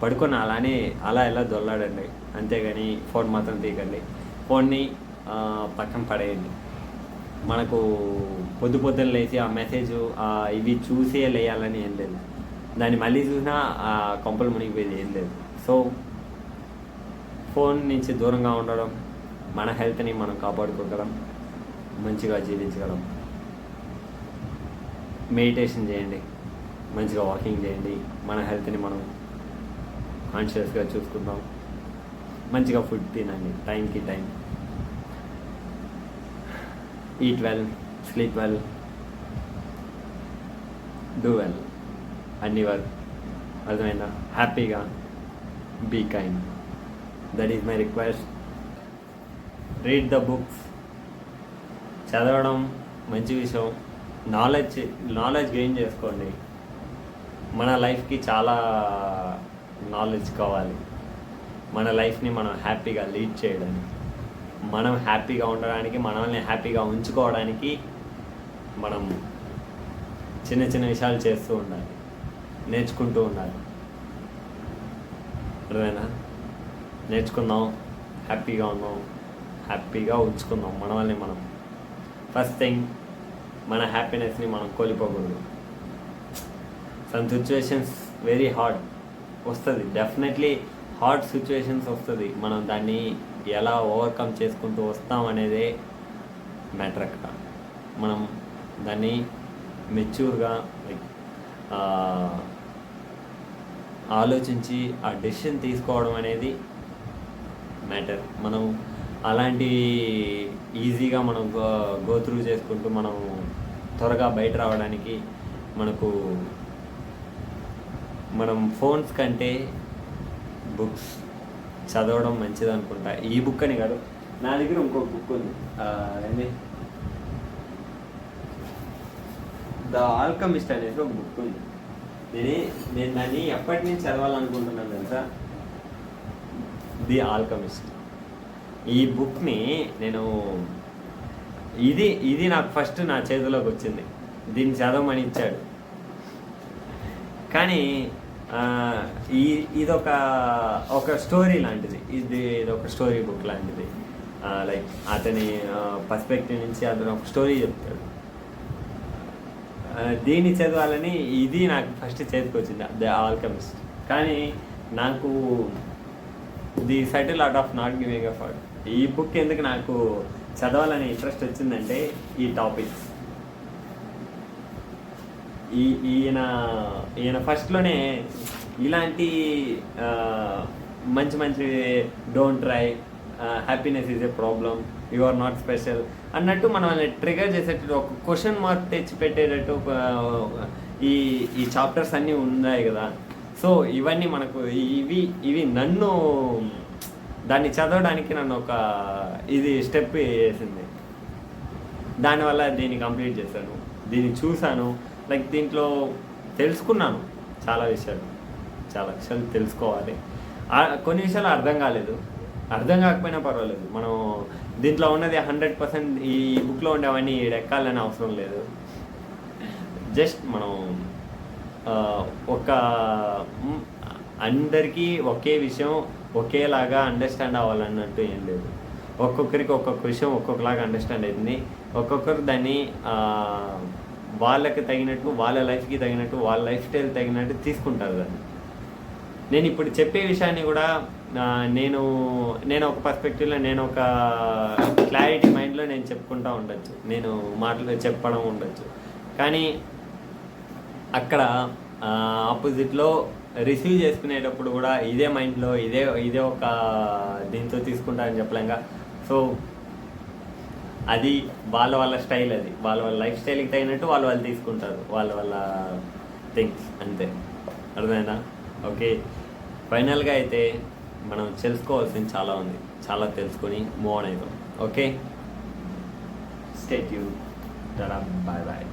పడుకొని అలా ఎలా దొల్లాడండి, అంతేగాని ఫోన్ మాత్రం తీయకండి. ఫోన్ని పక్కన పడేయండి. మనకు పొద్దున్న లేచి ఆ మెసేజ్ ఇవి చూసే లేయాలని ఏం లేదు, దాన్ని మళ్ళీ చూసినా ఆ కొంపలు మునిగిపోయేది ఏం లేదు. సో ఫోన్ నుంచి దూరంగా ఉండడం, మన హెల్త్ని మనం కాపాడుకోగలం, మంచిగా జీవించగలం. మెడిటేషన్ చేయండి, మంచిగా వాకింగ్ చేయండి, మన హెల్త్ని మనం కాన్షియస్గా చూసుకుందాం. మంచిగా ఫుడ్ తినండి, టైంకి time, eat well, sleep well, do well, అన్ని వర్క్, అర్థమైందా? హ్యాపీగా be kind, that is my request. Read the books, చదవడం మంచి విషయం, నాలెడ్జ్ గెయిన్ చేసుకోండి. మన లైఫ్కి చాలా నాలెడ్జ్ కావాలి, మన లైఫ్ని మనం హ్యాపీగా లీడ్ చేయడానికి, మనం హ్యాపీగా ఉండడానికి, మనల్ని హ్యాపీగా ఉంచుకోవడానికి మనం చిన్న చిన్న విషయాలు చేస్తూ ఉండాలి, నేర్చుకుంటూ ఉండాలి. అర్థమైనా? నేర్చుకుందాం, హ్యాపీగా ఉందాం, హ్యాపీగా ఉంచుకుందాం మన వాళ్ళని మనం. ఫస్ట్ థింగ్, మన హ్యాపీనెస్ని మనం కోల్పోకూడదు. సమ్ సిచ్యువేషన్స్ వెరీ హార్డ్ వస్తుంది, డెఫినెట్లీ హార్డ్ సిచ్యువేషన్స్ వస్తుంది. మనం దాన్ని ఎలా ఓవర్కమ్ చేసుకుంటూ వస్తాం అనేదే మ్యాటర్. అక్కడ మనం దాన్ని మెచ్యూర్గా ఆలోచించి ఆ డెసిషన్ తీసుకోవడం అనేది మ్యాటర్. మనం అలాంటి ఈజీగా మనం గో త్రూ చేసుకుంటూ మనం త్వరగా బయట రావడానికి మనం ఫోన్స్ కంటే బుక్స్ చదవడం మంచిది అనుకుంటా. ఈ బుక్ అని కాదు, నా దగ్గర ఇంకో బుక్ ఉంది, ఏంటి ద ఆల్కమిస్ట్ అనేది ఒక బుక్ ఉంది. నేను దాన్ని ఎప్పటి నుంచి చదవాలనుకుంటున్నాను తెలుసా? The Alchemist. ఈ బుక్ని నేను ఇది నాకు ఫస్ట్ నా చేతిలోకి వచ్చింది, దీన్ని చదవమని ఇచ్చాడు. కానీ ఒక స్టోరీ లాంటిది, ఇది ఒక స్టోరీ బుక్ లాంటిది. లైక్ అతని పర్స్పెక్టివ్ నుంచి అతను ఒక స్టోరీ చెప్తాడు. దీన్ని చదవాలని ఇది నాకు ఫస్ట్ చేతికి వచ్చింది, ద ఆల్కమిస్ట్. కానీ నాకు the subtle art of not giving a fuck, ఈ బుక్ ఎందుకు నాకు చదవాలని ఇంట్రెస్ట్ వచ్చిందంటే ఈ టాపిక్స్. ఈయన ఫస్ట్లోనే ఇలాంటి మంచి don't try, happiness is a problem, you are not special అన్నట్టు మనల్ని ట్రిగర్ చేసేటట్టు ఒక క్వశ్చన్ మార్క్ తెచ్చి పెట్టేటట్టు ఈ చాప్టర్స్ అన్నీ ఉన్నాయి కదా. సో ఇవన్నీ మనకు ఇవి నన్ను దాన్ని చదవడానికి నన్ను ఒక ఇది స్టెప్ వేసింది. దానివల్ల దీన్ని కంప్లీట్ చేశాను, దీన్ని చూశాను. లైక్ దీంట్లో తెలుసుకున్నాను చాలా విషయాలు తెలుసుకోవాలి. కొన్ని విషయాలు అర్థం కాకపోయినా పర్వాలేదు. మనం దీంట్లో ఉన్నది 100%, ఈ బుక్లో ఉండేవన్నీ ఎక్కాలని అవసరం లేదు. జస్ట్ మనం అందరికీ ఒకే విషయం ఒకేలాగా అండర్స్టాండ్ అవ్వాలన్నట్టు ఏం లేదు. ఒక్కొక్కరికి ఒక్కొక్క విషయం ఒక్కొక్కలాగా అండర్స్టాండ్ అవుతుంది. ఒక్కొక్కరు దాన్ని వాళ్ళకి తగినట్టు, వాళ్ళ లైఫ్కి తగినట్టు, వాళ్ళ లైఫ్ స్టైల్ తగినట్టు తీసుకుంటారు దాన్ని. నేను ఇప్పుడు చెప్పే విషయాన్ని కూడా నేను ఒక పర్స్పెక్టివ్లో, నేను ఒక క్లారిటీ మైండ్లో నేను చెప్పుకుంటూ ఉండొచ్చు, నేను మాటలు చెప్పడం ఉండొచ్చు. కానీ అక్కడ ఆపోజిట్లో రిసీవ్ చేసుకునేటప్పుడు కూడా ఇదే మైండ్లో ఇదే ఒక దీంతో తీసుకుంటారని చెప్పలేంగా. సో అది వాళ్ళ స్టైల్, అది వాళ్ళ లైఫ్ స్టైల్కి తగినట్టు వాళ్ళు తీసుకుంటారు, వాళ్ళ థింగ్స్ అంతే. అర్థమైనా? ఓకే, ఫైనల్గా అయితే మనం తెలుసుకోవాల్సింది చాలా ఉంది, చాలా తెలుసుకొని మూవ్ ఆన్ అవుతాం. Okay, stay tune, bye bye.